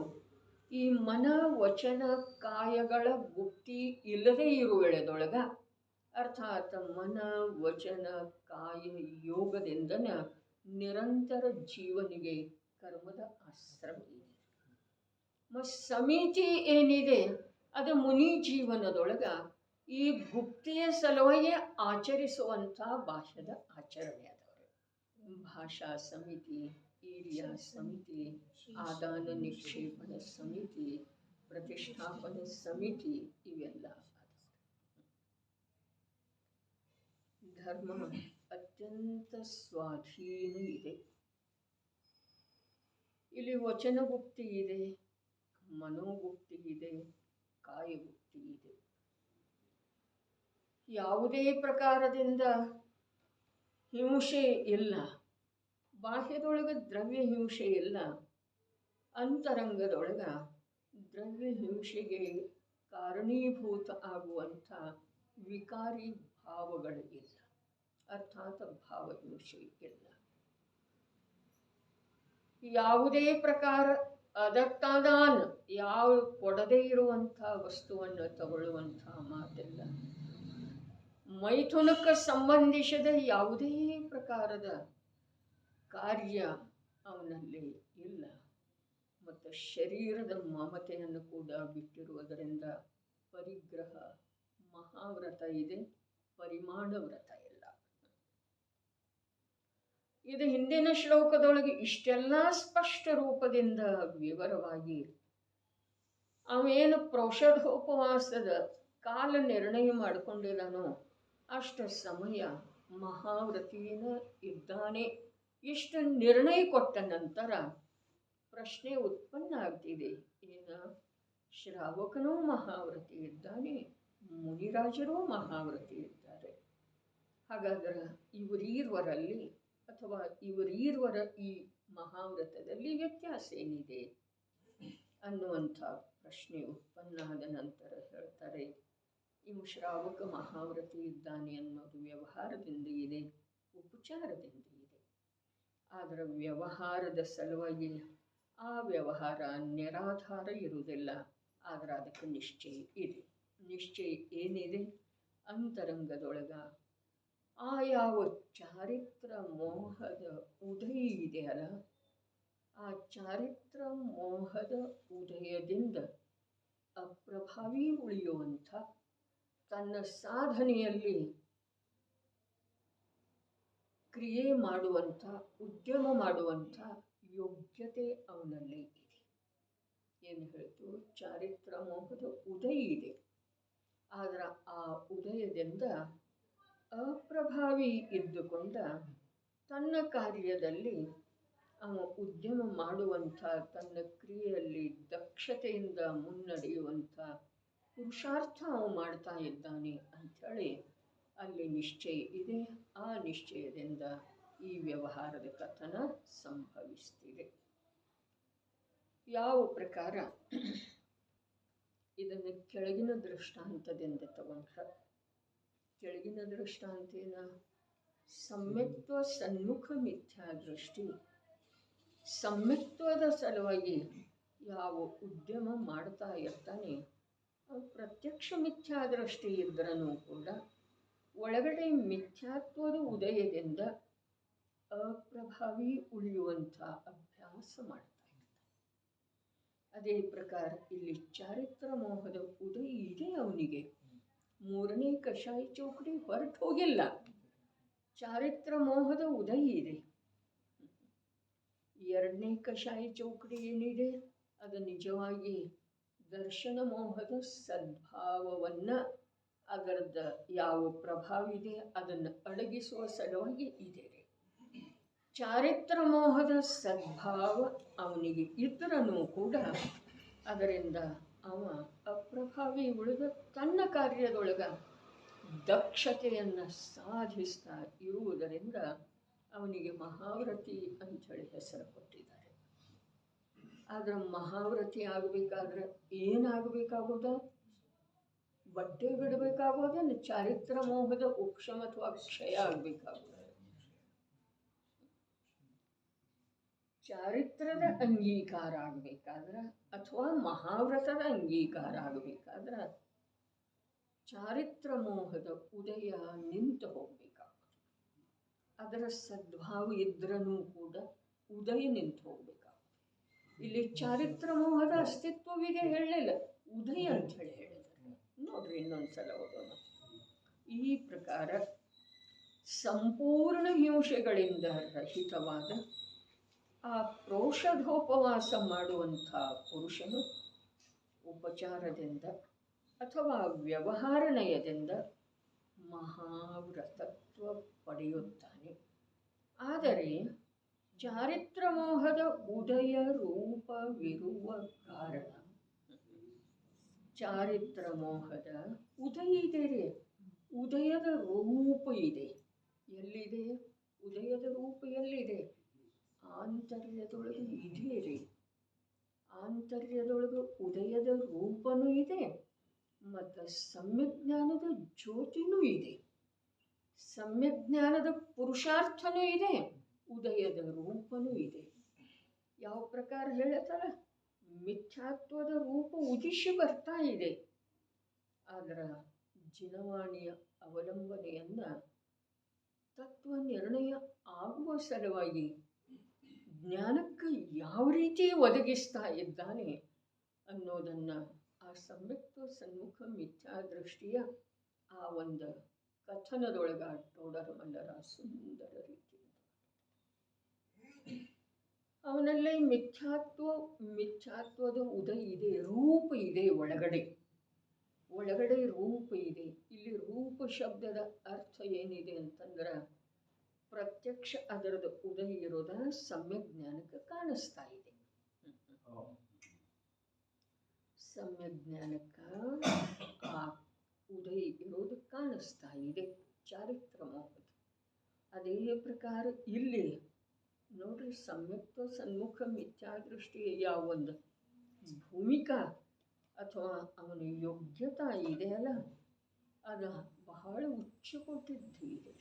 ಈ ಮನ ವಚನ ಕಾಯಗಳ ಗುಪ್ತಿ ಇಲ್ಲದೇ ಇರುವೆಳೆದೊಳಗ, ಅರ್ಥಾತ್ ಮನ ವಚನ ಕಾಯ ಯೋಗದಿಂದನ ನಿರಂತರ ಜೀವನಿಗೆ ಕರ್ಮದ ಆಶ್ರಮ ಇದೆ. ಸಮಿತಿ ಏನಿದೆ ಅದು ಮುನಿ ಜೀವನದೊಳಗ ಈ ಗುಪ್ತಿಯ ಸಲುವಾಗಿ ಆಚರಿಸುವಂಥ ಭಾಷೆದ ಆಚರಣೆ ಅದವರು. ಭಾಷಾ ಸಮಿತಿ, ಈರ್ಯ ಸಮಿತಿ, ಆದಾನ ನಿಕ್ಷೇಪಣ ಸಮಿತಿ, ಪ್ರತಿಷ್ಠಾಪನ ಸಮಿತಿ, ಇವೆಲ್ಲ ಧರ್ಮ ಅತ್ಯಂತ ಸ್ವಾಧೀನ ಇದೆ. ಇಲ್ಲಿ ವಚನಗುಪ್ತಿ ಇದೆ, ಮನೋಗುಪ್ತಿ ಇದೆ, ಕಾಯಗುಪ್ತಿ ಇದೆ. ಯಾವುದೇ ಪ್ರಕಾರದಿಂದ ಹಿಂಸೆ ಇಲ್ಲ. ಬಾಹ್ಯದೊಳಗೆ ದ್ರವ್ಯ ಹಿಂಸೆ ಇಲ್ಲ, ಅಂತರಂಗದೊಳಗ ದ್ರವ್ಯ ಹಿಂಸೆಗೆ ಕಾರಣೀಭೂತ ಆಗುವಂಥ ವಿಕಾರಿ ಭಾವಗಳಿಲ್ಲ, ಅರ್ಥಾತ್ ಭಾವಹಿಂಸೆ ಇಲ್ಲ. ಯಾವುದೇ ಪ್ರಕಾರ ಅದಕ್ಕಾದಾನ್ ಯಾವ ಕೊಡದೇ ಇರುವಂಥ ವಸ್ತುವನ್ನು ತಗೊಳ್ಳುವಂಥ ಮಾತಿಲ್ಲ. ಮೈಥುನಕ್ಕೆ ಸಂಬಂಧಿಸಿದ ಯಾವುದೇ ಪ್ರಕಾರದ ಕಾರ್ಯ ಅವನಲ್ಲಿ ಇಲ್ಲ. ಮತ್ತು ಶರೀರದ ಮಮತೆಯನ್ನು ಕೂಡ ಬಿಟ್ಟಿರುವುದರಿಂದ ಪರಿಗ್ರಹ ಮಹಾವ್ರತ ಇದೆ, ಪರಿಮಾಣ ವ್ರತ ಇಲ್ಲ. ಇದು ಹಿಂದಿನ ಶ್ಲೋಕದೊಳಗೆ ಇಷ್ಟೆಲ್ಲ ಸ್ಪಷ್ಟ ರೂಪದಿಂದ ವಿವರವಾಗಿ ಅವೇನು ಪ್ರೌಷಧೋಪವಾಸದ ಕಾಲ ನಿರ್ಣಯ ಮಾಡಿಕೊಂಡಿದ್ದಾನೋ ಅಷ್ಟು ಸಮಯ ಮಹಾವ್ರತಿಯೇನ ಇದ್ದಾನೆ. ಇಷ್ಟು ನಿರ್ಣಯ ಕೊಟ್ಟ ನಂತರ ಪ್ರಶ್ನೆ ಉತ್ಪನ್ನ ಆಗ್ತಿದೆ, ಏನ ಶ್ರಾವಕನೂ ಮಹಾವ್ರತಿ ಇದ್ದಾನೆ, ಮುನಿರಾಜರೂ ಮಹಾವ್ರತಿ ಇದ್ದಾರೆ. ಹಾಗಾದ್ರೆ ಇವರೀರ್ವರಲ್ಲಿ ಅಥವಾ ಇವರೀರ್ವರ ಈ ಮಹಾವ್ರತದಲ್ಲಿ ವ್ಯತ್ಯಾಸ ಏನಿದೆ ಅನ್ನುವಂಥ ಪ್ರಶ್ನೆ ಉತ್ಪನ್ನ ಆದ ನಂತರ ಹೇಳ್ತಾರೆ, ಇವು ಶ್ರಾವಕ ಮಹಾವ್ರತಿ ಇದ್ದಾನೆ ಅನ್ನೋದು ವ್ಯವಹಾರದಿಂದ ಇದೆ, ಉಪಚಾರದಿಂದ ಇದೆ. ಆದರೆ ವ್ಯವಹಾರದ ಸಲುವಾಗಿ ಆ ವ್ಯವಹಾರ ನಿರಾಧಾರ ಇರುವುದಿಲ್ಲ. ಆದರೆ ಅದಕ್ಕೆ ನಿಶ್ಚಯ ಇದೆ. ನಿಶ್ಚಯ ಏನಿದೆ? ಅಂತರಂಗದೊಳಗ ಆ ಯಾವ ಚಾರಿತ್ರ ಮೋಹದ ಉದಯ ಇದೆಯಲ್ಲ, ಆ ಚಾರಿತ್ರ ಮೋಹದ ಉದಯದಿಂದ ಅಪ್ರಭಾವಿ ಉಳಿಯುವಂಥ, ತನ್ನ ಸಾಧನೆಯಲ್ಲಿ ಕ್ರಿಯೆ ಮಾಡುವಂಥ, ಉದ್ಯಮ ಮಾಡುವಂಥ ಯೋಗ್ಯತೆ ಅವನಲ್ಲಿ ಇದೆ. ಏನು ಹೇಳ್ತು? ಚಾರಿತ್ರ ಮೋಹದ ಉದಯ ಇದೆ. ಆದರೆ ಆ ಉದಯದಿಂದ ಅಪ್ರಭಾವಿ ಇದ್ದುಕೊಂಡ ತನ್ನ ಕಾರ್ಯದಲ್ಲಿ ಅವ ಉದ್ಯಮ ಮಾಡುವಂಥ, ತನ್ನ ಕ್ರಿಯೆಯಲ್ಲಿ ದಕ್ಷತೆಯಿಂದ ಮುನ್ನಡೆಯುವಂಥ ಪುರುಷಾರ್ಥ ಅವ ಮಾಡ್ತಾ ಇದ್ದಾನೆ ಅಂಥೇಳಿ ಅಲ್ಲಿ ನಿಶ್ಚಯ ಇದೆ. ಆ ನಿಶ್ಚಯದಿಂದ ಈ ವ್ಯವಹಾರದ ಕಥನ ಸಂಭವಿಸ್ತಿದೆ. ಯಾವ ಪ್ರಕಾರ? ಇದನ್ನು ಕೆಳಗಿನ ದೃಷ್ಟಾಂತದಿಂದ ತಗೊಂಡ್ರೆ, ಕೆಳಗಿನ ದೃಷ್ಟಾಂತೇನ ಸಮ್ಯಕ್ತ್ವ ಸನ್ಮುಖ ಮಿಥ್ಯಾ ದೃಷ್ಟಿ. ಸಮ್ಯಕ್ತ್ವದ ಸಲುವಾಗಿ ಯಾವ ಉದ್ಯಮ ಮಾಡ್ತಾ ಇರ್ತಾನೆ, ಪ್ರತ್ಯಕ್ಷ ಮಿಥ್ಯಾದೃಷ್ಟಿ ಇದ್ರೂ ಕೂಡ ಒಳಗಡೆ ಮಿಥ್ಯಾತ್ವದ ಉದಯದಿಂದ ಅಪ್ರಭಾವಿ ಉಳಿಯುವಂಥ ಅಭ್ಯಾಸ ಮಾಡ್ತಾ ಇರ್ತಾನೆ. ಅದೇ ಪ್ರಕಾರ ಇಲ್ಲಿ ಚಾರಿತ್ರ ಮೋಹದ ಉದಯ ಇದೆ ಅವನಿಗೆ. ಮೂರನೇ ಕಷಾಯ ಚೌಕಡಿ ಹೊರಟು ಹೋಗಿಲ್ಲ, ಚಾರಿತ್ರ ಮೋಹದ ಉದಯ ಇದೆ. ಎರಡನೇ ಕಷಾಯ ಚೌಕಡಿ ಏನಿದೆ, ಅದು ನಿಜವಾಗಿ ದರ್ಶನ ಮೋಹದ ಸದ್ಭಾವವನ್ನು, ಅದರದ ಯಾವ ಪ್ರಭಾವ ಇದೆ ಅದನ್ನು ಅಡಗಿಸುವ ಸಲುವಾಗಿ ಇದೆ. ಚಾರಿತ್ರ ಮೋಹದ ಸದ್ಭಾವ ಅವನಿಗೆ ಇದ್ರೂ ಕೂಡ ಅದರಿಂದ ಅವ ಅಪ್ರಭಾವಿ ಉಳಿದ ತನ್ನ ಕಾರ್ಯದೊಳಗ ದಕ್ಷತೆಯನ್ನು ಸಾಧಿಸ್ತಾ ಇರುವುದರಿಂದ ಅವನಿಗೆ ಮಹಾವ್ರತಿ ಅಂಥೇಳಿ ಹೆಸರು ಕೊಟ್ಟಿದ್ದಾರೆ. ಆದರೆ ಮಹಾವ್ರತಿ ಆಗಬೇಕಾದ್ರೆ ಏನಾಗಬೇಕಾಗೋದ? ಬಟ್ಟೆ ಬಿಡಬೇಕಾಗೋದೇನು? ಚಾರಿತ್ರ ಮೋಹದ ಉಕ್ಷಮ ಅಥವಾ ಕ್ಷಯ ಆಗಬೇಕಾಗೋದು. ಚಾರಿತ್ರದ ಅಂಗೀಕಾರ ಆಗಬೇಕಾದ್ರೆ ಅಥವಾ ಮಹಾವ್ರತದ ಅಂಗೀಕಾರ ಆಗಬೇಕಾದ್ರೆ ಚಾರಿತ್ರ ಮೋಹದ ಉದಯ ನಿಂತು ಹೋಗಬೇಕಾಗುತ್ತೆ. ಅದರ ಸದ್ಭಾವ ಇದ್ರೂ ಕೂಡ ಉದಯ ನಿಂತು ಹೋಗಬೇಕಾಗುತ್ತೆ. ಇಲ್ಲಿ ಚಾರಿತ್ರ ಮೋಹದ ಅಸ್ತಿತ್ವವಿದೆ ಹೇಳಲಿಲ್ಲ, ಉದಯ ಅಂತ ಹೇಳಿ ಹೇಳಿದ್ದಾರೆ. ನೋಡ್ರಿ ಇನ್ನೊಂದ್ಸಲ ಓದೋಣ. ಈ ಪ್ರಕಾರ ಸಂಪೂರ್ಣ ಹಿಂಸೆಗಳಿಂದ ರಹಿತವಾದ ಆ ಪ್ರೋಷಧೋಪವಾಸ ಮಾಡುವಂಥ ಪುರುಷನು ಉಪಚಾರದಿಂದ ಅಥವಾ ವ್ಯವಹಾರಣಯದಿಂದ ಮಹಾವ್ರತತ್ವ ಪಡೆಯುತ್ತಾನೆ. ಆದರೆ ಚಾರಿತ್ರ ಮೋಹದ ಉದಯ ರೂಪವಿರುವ ಕಾರಣ, ಚಾರಿತ್ರ ಮೋಹದ ಉದಯ ಇದೆ ರೀ, ಉದಯದ ರೂಪ ಇದೆ. ಎಲ್ಲಿದೆ ಉದಯದ ರೂಪ? ಎಲ್ಲಿದೆ? ಆಂತರ್ಯದೊಳಗೆ ಇದೆ ರೀ. ಆಂತರ್ಯದೊಳಗೆ ಉದಯದ ರೂಪನೂ ಇದೆ ಮತ್ತು ಸಮ್ಯಜ್ಞಾನದ ಜ್ಯೋತಿನೂ ಇದೆ. ಸಮ್ಯಜ್ಞಾನದ ಪುರುಷಾರ್ಥನೂ ಇದೆ, ಉದಯದ ರೂಪನೂ ಇದೆ. ಯಾವ ಪ್ರಕಾರ ಹೇಳತ್ತಲ್ಲ, ಮಿಥ್ಯಾತ್ವದ ರೂಪ ಉದಿಸಿ ಬರ್ತಾ ಇದೆ. ಆದರೆ ಜಿನವಾಣಿಯ ಅವಲಂಬನೆಯನ್ನು ತತ್ವ ನಿರ್ಣಯ ಆಗುವ ಸಲುವಾಗಿ ಜ್ಞಾನಕ್ಕೆ ಯಾವ ರೀತಿ ಒದಗಿಸ್ತಾ ಇದ್ದಾನೆ ಅನ್ನೋದನ್ನು ಆ ಸಮ್ಯಕ್ತ್ವ ಸನ್ಮುಖ ಮಿಥ್ಯಾದೃಷ್ಟಿಯ ಆ ಒಂದು ಕಥನದೊಳಗ ಟೋಡರ ಮಲ್ಲರ ಸುಂದರ ರೀತಿ ಅವನಲ್ಲೇ ಮಿಥ್ಯಾತ್ವದ ಉದಯ ಇದೆ, ರೂಪ ಇದೆ. ಒಳಗಡೆ ರೂಪ ಇದೆ. ಇಲ್ಲಿ ರೂಪ ಶಬ್ದದ ಅರ್ಥ ಏನಿದೆ ಅಂತಂದ್ರೆ ಪ್ರತ್ಯಕ್ಷ ಅದರದ ಉದಯ ಇರೋದ ಸಮ್ಯಕ್ ಜ್ಞಾನಕ್ಕೆ ಕಾಣಿಸ್ತಾ ಇದೆ. ಸಮ್ಯಕ್ ಜ್ಞಾನಕ್ಕೆ ಆ ಉದಯ ಇರೋದು ಕಾಣಿಸ್ತಾ ಇದೆ, ಚಾರಿತ್ರ ಮೋಹದ. ಅದೇ ಪ್ರಕಾರ ಇಲ್ಲಿ ನೋಡ್ರಿ, ಸಮ್ಯಕ್ತ್ವ ಸನ್ಮುಖ ಮಿಥ್ಯಾದೃಷ್ಟಿಯ ಯಾವ ಒಂದು ಭೂಮಿಕಾ ಅಥವಾ ಅವನ ಯೋಗ್ಯತಾ ಇದೆಯಲ್ಲ ಅದು ಬಹಳ ಉಚ್ಚ ಕೊಟ್ಟಿದ್ದು ಇದೆ.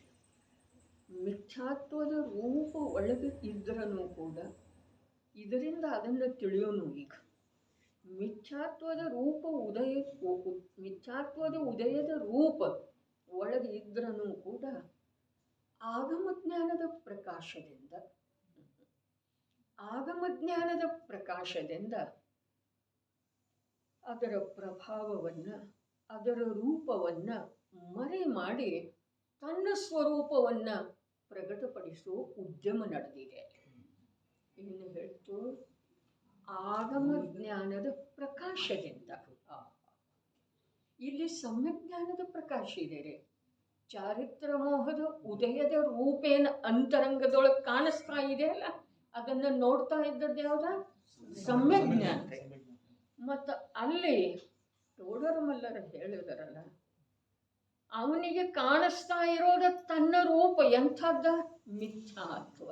ಮಿಥ್ಯಾತ್ವದ ರೂಪ ಒಳಗೆ ಇದ್ರೂ ಕೂಡ ಇದರಿಂದ ಅದನ್ನು ತಿಳಿಯೋನು. ಈಗ ಮಿಥ್ಯಾತ್ವದ ಉದಯದ ರೂಪ ಒಳಗೆ ಇದ್ರೂ ಕೂಡ ಆಗಮಜ್ಞಾನದ ಪ್ರಕಾಶದಿಂದ ಅದರ ಪ್ರಭಾವವನ್ನು, ಅದರ ರೂಪವನ್ನು ಮರೆ ಮಾಡಿ ತನ್ನ ಸ್ವರೂಪವನ್ನು ಪ್ರಕಟಪಡಿಸುವ ಉದ್ಯಮ ನಡೆದಿದೆ. ಏನು ಹೇಳ್ತು? ಆಗಮ ಜ್ಞಾನದ ಪ್ರಕಾಶದಿಂದ. ಇಲ್ಲಿ ಸಮ್ಯಜ್ಞಾನದ ಪ್ರಕಾಶ ಇದೆ. ಚಾರಿತ್ರ ಮೋಹದ ಉದಯದ ರೂಪೇನ ಅಂತರಂಗದೊಳಗೆ ಕಾಣಿಸ್ತಾ ಇದೆ ಅಲ್ಲ, ಅದನ್ನು ನೋಡ್ತಾ ಇದ್ದದ್ದು ಯಾವ್ದ? ಸಮ್ಯಜ್ಞಾನ. ಮತ್ತು ಅಲ್ಲಿ ತೋಡರ ಮಲ್ಲರ ಹೇಳಿದಾರಲ್ಲ, ಅವನಿಗೆ ಕಾಣಿಸ್ತಾ ಇರೋದ ತನ್ನ ರೂಪ ಎಂಥದ್ದ? ಮಿಥ್ಯಾತ್ವ.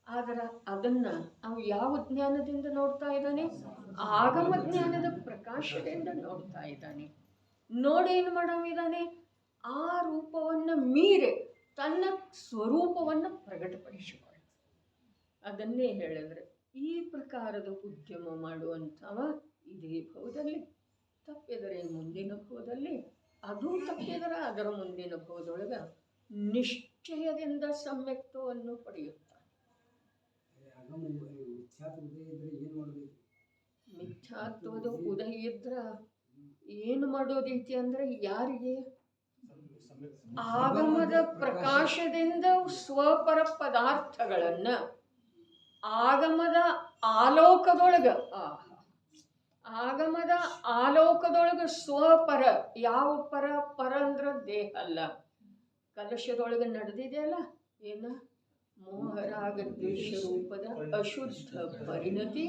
ಆದ್ರೆ ಅದನ್ನ ಅವ ಯಾವ ಜ್ಞಾನದಿಂದ ನೋಡ್ತಾ ಇದ್ದಾನೆ? ಆಗಮ ಜ್ಞಾನದ ಪ್ರಕಾಶದಿಂದ ನೋಡ್ತಾ ಇದ್ದಾನೆ. ನೋಡೇನು ಮಾಡಾವಿದ್ದಾನೆ? ಆ ರೂಪವನ್ನು ಮೀರೆ ತನ್ನ ಸ್ವರೂಪವನ್ನು ಪ್ರಕಟಪಡಿಸಿಕೊಳ್ಳ. ಅದನ್ನೇ ಹೇಳಿದ್ರೆ ಈ ಪ್ರಕಾರದ ಉದ್ಯಮ ಮಾಡುವಂಥವ ಇದೇ ಭವದಲ್ಲಿ, ತಪ್ಪಿದರೆ ಮುಂದಿನ ಭವದಲ್ಲಿ, ಅದು ತಪ್ಪಿದರೆ ಅದರ ಮುಂದಿನ ಭವದೊಳಗೆ ನಿಶ್ಚಯದಿಂದ ಸಮ್ಯಕ್ತವನ್ನು ಪಡೆಯುತ್ತಾನೆ. ಮಿಥ್ಯಾತ್ವದ ಉದಯ ಇದ್ರ ಏನು ಮಾಡೋದೈತಿ ಅಂದ್ರೆ, ಯಾರಿಗೆ? ಆಗಮದ ಪ್ರಕಾಶದಿಂದ ಸ್ವಪರ ಪದಾರ್ಥಗಳನ್ನ ಆಗಮದ ಆಲೋಕದೊಳಗ ಸ್ವಪರ. ಯಾವ ಪರ? ಪರ ಅಂದ್ರ ದೇಹ ಅಲ್ಲ. ಕಲಶದೊಳಗೆ ನಡೆದಿದೆಯಲ್ಲ, ಏನ? ಮೋಹರಾಗ ದ್ವೇಷ ರೂಪದ ಅಶುದ್ಧ ಪರಿಣತಿ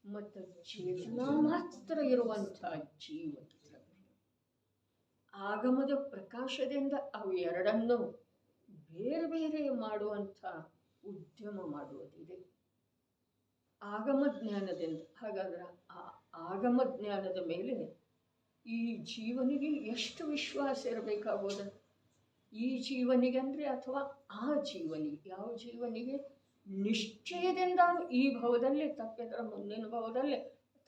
ಮತ್ತು ಚೇತನಾ ಮಾತ್ರ ಇರುವಂಥ ಜೀವ. ಆಗಮದ ಪ್ರಕಾಶದಿಂದ ಅವು ಎರಡನ್ನು ಬೇರೆ ಬೇರೆ ಮಾಡುವಂಥ ಉದ್ಯಮ ಮಾಡುವುದಿದೆ ಆಗಮ ಜ್ಞಾನದಿಂದ. ಹಾಗಾದ್ರೆ ಆ ಆಗಮ ಜ್ಞಾನದ ಮೇಲೆ ಈ ಜೀವನಿಗೆ ಎಷ್ಟು ವಿಶ್ವಾಸ ಇರಬೇಕಾಗೋದ? ಈ ಜೀವನಿಗೆ ಅಂದರೆ, ಅಥವಾ ಆ ಜೀವನಿಗೆ? ಯಾವ ಜೀವನಿಗೆ? ನಿಶ್ಚಯದಿಂದ ಈ ಭವದಲ್ಲಿ ತಪ್ಪಿದ್ರೆ ಮುಂದಿನ ಭವದಲ್ಲಿ,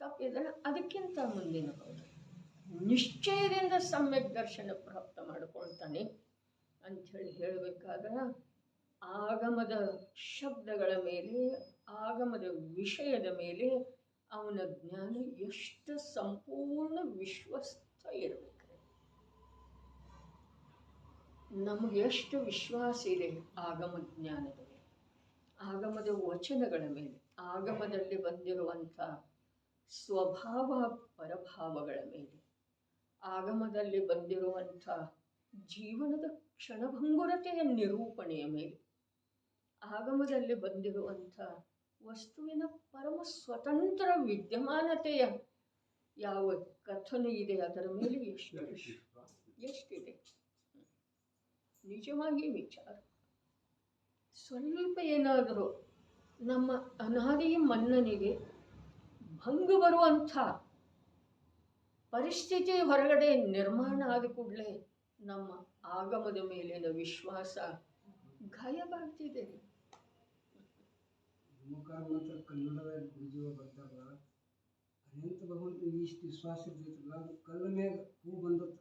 ತಪ್ಪಿದ್ರೆ ಅದಕ್ಕಿಂತ ಮುಂದಿನ ಭವದಲ್ಲಿ ನಿಶ್ಚಯದಿಂದ ಸಮ್ಯಕ್ ದರ್ಶನ ಪ್ರಾಪ್ತ ಮಾಡಿಕೊಳ್ತಾನೆ ಅಂಥೇಳಿ ಹೇಳಬೇಕಾದ್ರೆ, ಆಗಮದ ಶಬ್ದಗಳ ಮೇಲೆ, ಆಗಮದ ವಿಷಯದ ಮೇಲೆ ಅವನ ಜ್ಞಾನ ಎಷ್ಟು ಸಂಪೂರ್ಣ ವಿಶ್ವಸ್ತ ಇರಬೇಕು. ನಮಗೆ ಎಷ್ಟು ವಿಶ್ವಾಸ ಇದೆ ಆಗಮ ಜ್ಞಾನದ ಮೇಲೆ, ಆಗಮದ ವಚನಗಳ ಮೇಲೆ, ಆಗಮದಲ್ಲಿ ಬಂದಿರುವಂಥ ಸ್ವಭಾವ ಪರಭಾವಗಳ ಮೇಲೆ, ಆಗಮದಲ್ಲಿ ಬಂದಿರುವಂಥ ಜೀವನದ ಕ್ಷಣಭಂಗುರತೆಯ ನಿರೂಪಣೆಯ ಮೇಲೆ, ಆಗಮದಲ್ಲಿ ಬಂದಿರುವಂಥ ವಸ್ತುವಿನ ಪರಮ ಸ್ವತಂತ್ರ ವಿದ್ಯಮಾನತೆಯ ಯಾವ ಕಥನೆ ಇದೆ ಅದರ ಮೇಲೆ ಎಷ್ಟಿದೆ ನಿಜವಾಗಿ ವಿಚಾರ. ಸ್ವಲ್ಪ ಏನಾದರೂ ನಮ್ಮ ಅನಾದಿ ಮನ್ನನಿಗೆ ಭಂಗ ಬರುವಂಥ ಪರಿಸ್ಥಿತಿ ಹೊರಗಡೆ ನಿರ್ಮಾಣ ಆದ ಕೂಡಲೇ ನಮ್ಮ ಆಗಮದ ಮೇಲಿನ ವಿಶ್ವಾಸ ಗಾಯವಾಗ್ತಿದೆ. ಕನ್ನಡದ ಗುರುಜೀವ ಬರ್ತಾರಲ್ಲ, ಅನಂತ ಭಗವಂತ ಇಷ್ಟು ವಿಶ್ವಾಸ ಇರ್ತೈತಲ್ಲ, ಅದು ಕಲ್ಲ ಮ್ಯಾಗ ಹೂ ಬಂದತ್ತ,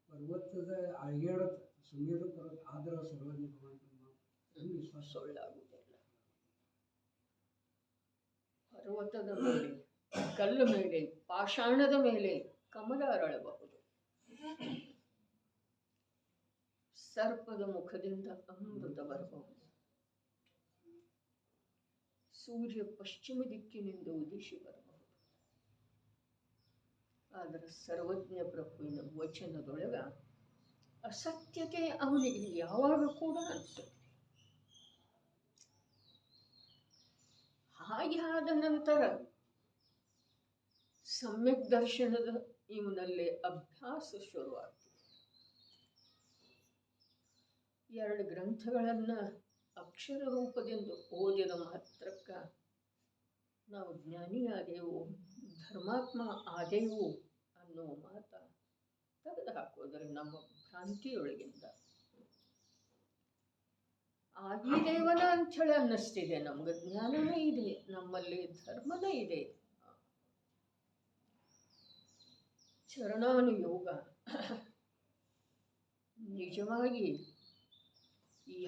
ಪರ್ವತದ ಅಳಿಗಾಡತ್ತ, ಸುಮ್ಯದ ಪರ್ವತ ಆದ್ರ ಸರ್ವಜ್ಞ ಭಗವಂತ ವಿಶ್ವಾಸ ಸುಳ್ಳಾಗುವುದಿಲ್ಲ. ಪರ್ವತದ ಮೇಲೆ, ಕಲ್ಲು ಮೇಲೆ, ಪಾಷಾಣದ ಮೇಲೆ ಕಮಲ ಅರಳಬಹುದು. ಸರ್ಪದ ಮುಖದಿಂದ ಅಮೃತ ಬರಬಹುದು. ಸೂರ್ಯ ಪಶ್ಚಿಮ ದಿಕ್ಕಿನಿಂದ ಉದಿಸಿ ಬರಬಹುದು. ಆದರೆ ಸರ್ವಜ್ಞ ಪ್ರಭುವಿನ ವಚನದೊಳಗ ಅಸತ್ಯತೆ ಅವನಿಗೆ ಯಾವಾಗ ಕೂಡ ಅನಿಸುತ್ತೆ. ಹಾಗೆ ಆದ ನಂತರ ಸಮ್ಯಕ್ ದರ್ಶನದ ಇವನಲ್ಲಿ ಅಭ್ಯಾಸ ಶುರುವಾಗ್ತದೆ. 2 ಗ್ರಂಥಗಳನ್ನು ಅಕ್ಷರ ರೂಪದಿಂದ ಓದಿದ ಮಾತ್ರಕ್ಕ ನಾವು ಜ್ಞಾನಿಯಾದೆವು, ಧರ್ಮಾತ್ಮ ಆದೇವು ಅನ್ನೋ ಮಾತ ತೆಗೆದು ಹಾಕೋದ್ರೆ ನಮ್ಮ ಭ್ರಾಂತಿಯೊಳಗಿಂದ ಆಗಿದೇವನ ಅಂಥೇಳಿ ಅನ್ನಿಸ್ತಿದೆ. ನಮ್ಗೆ ಜ್ಞಾನನೇ ಇದೆ, ನಮ್ಮಲ್ಲಿ ಧರ್ಮನೇ ಇದೆ. ಚರಣಾನುಯೋಗ ನಿಜವಾಗಿ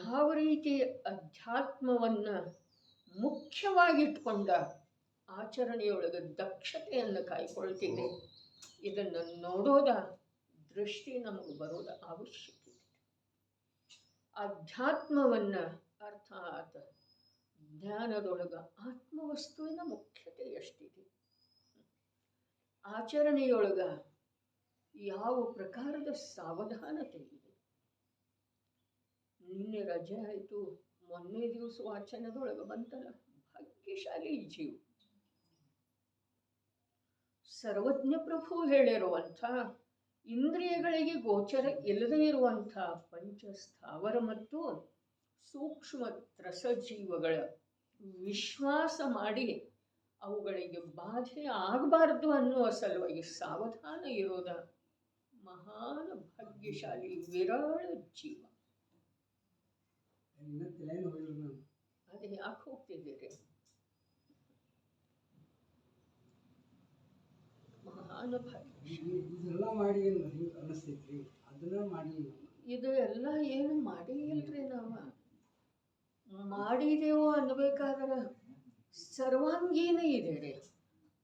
ಯಾವ ರೀತಿ ಅಧ್ಯಾತ್ಮವನ್ನು ಮುಖ್ಯವಾಗಿಟ್ಕೊಂಡ ಆಚರಣೆಯೊಳಗೆ ದಕ್ಷತೆಯನ್ನು ಕಾಯ್ಕೊಳ್ತಿದೆ, ಇದನ್ನು ನೋಡೋದ ದೃಷ್ಟಿ ನಮಗೆ ಬರೋದ ಅವಶ್ಯಕತೆ. ಅಧ್ಯಾತ್ಮವನ್ನು ಅರ್ಥಾತ್ ಜ್ಞಾನದೊಳಗೆ ಆತ್ಮವಸ್ತುವಿನ ಮುಖ್ಯತೆ ಎಷ್ಟಿದೆ, ಆಚರಣೆಯೊಳಗ ಯಾವ ಪ್ರಕಾರದ ಸಾವಧಾನತೆ ಇದೆ. ನಿನ್ನೆ ರಜೆ ಆಯಿತು, ಮೊನ್ನೆ ದಿವಸ ವಾಚನದೊಳಗೆ ಬಂತಲ್ಲ, ಭಾಗ್ಯಶಾಲಿ ಜೀವ. ಸರ್ವಜ್ಞ ಪ್ರಭು ಹೇಳಿರುವಂಥ ಇಂದ್ರಿಯಗಳಿಗೆ ಗೋಚರ ಇಲ್ಲದೇ ಇರುವಂಥ ಪಂಚಸ್ಥಾವರ ಮತ್ತು ಸೂಕ್ಷ್ಮ ತ್ರಸಜೀವಗಳ ವಿಶ್ವಾಸ ಮಾಡಿ ಅವುಗಳಿಗೆ ಬಾಧೆ ಆಗಬಾರ್ದು ಅನ್ನುವ ಸಲುವಾಗಿ ಸಾವಧಾನ ಇರೋದ ಮಹಾನ್ ಭಾಗ್ಯಶಾಲಿ ವಿರಳ ಜೀವ. ಅದೇ ಯಾಕೆ ಹೋಗ್ತಿದ್ದೀರಿ? ಮಹಾನ್ ಇದೆಲ್ಲ ಮಾಡಿ ಅನಿಸ್ತೈತ್ರಿ, ಅದನ್ನ ಮಾಡಿ ಇದು ಎಲ್ಲ ಏನು ಮಾಡಿ ಇಲ್ರಿ. ನಾವು ಮಾಡಿದೆವು ಅನ್ಬೇಕಾದ್ರೆ ಸರ್ವಾಂಗೀನ ಇದೆ ರೀ.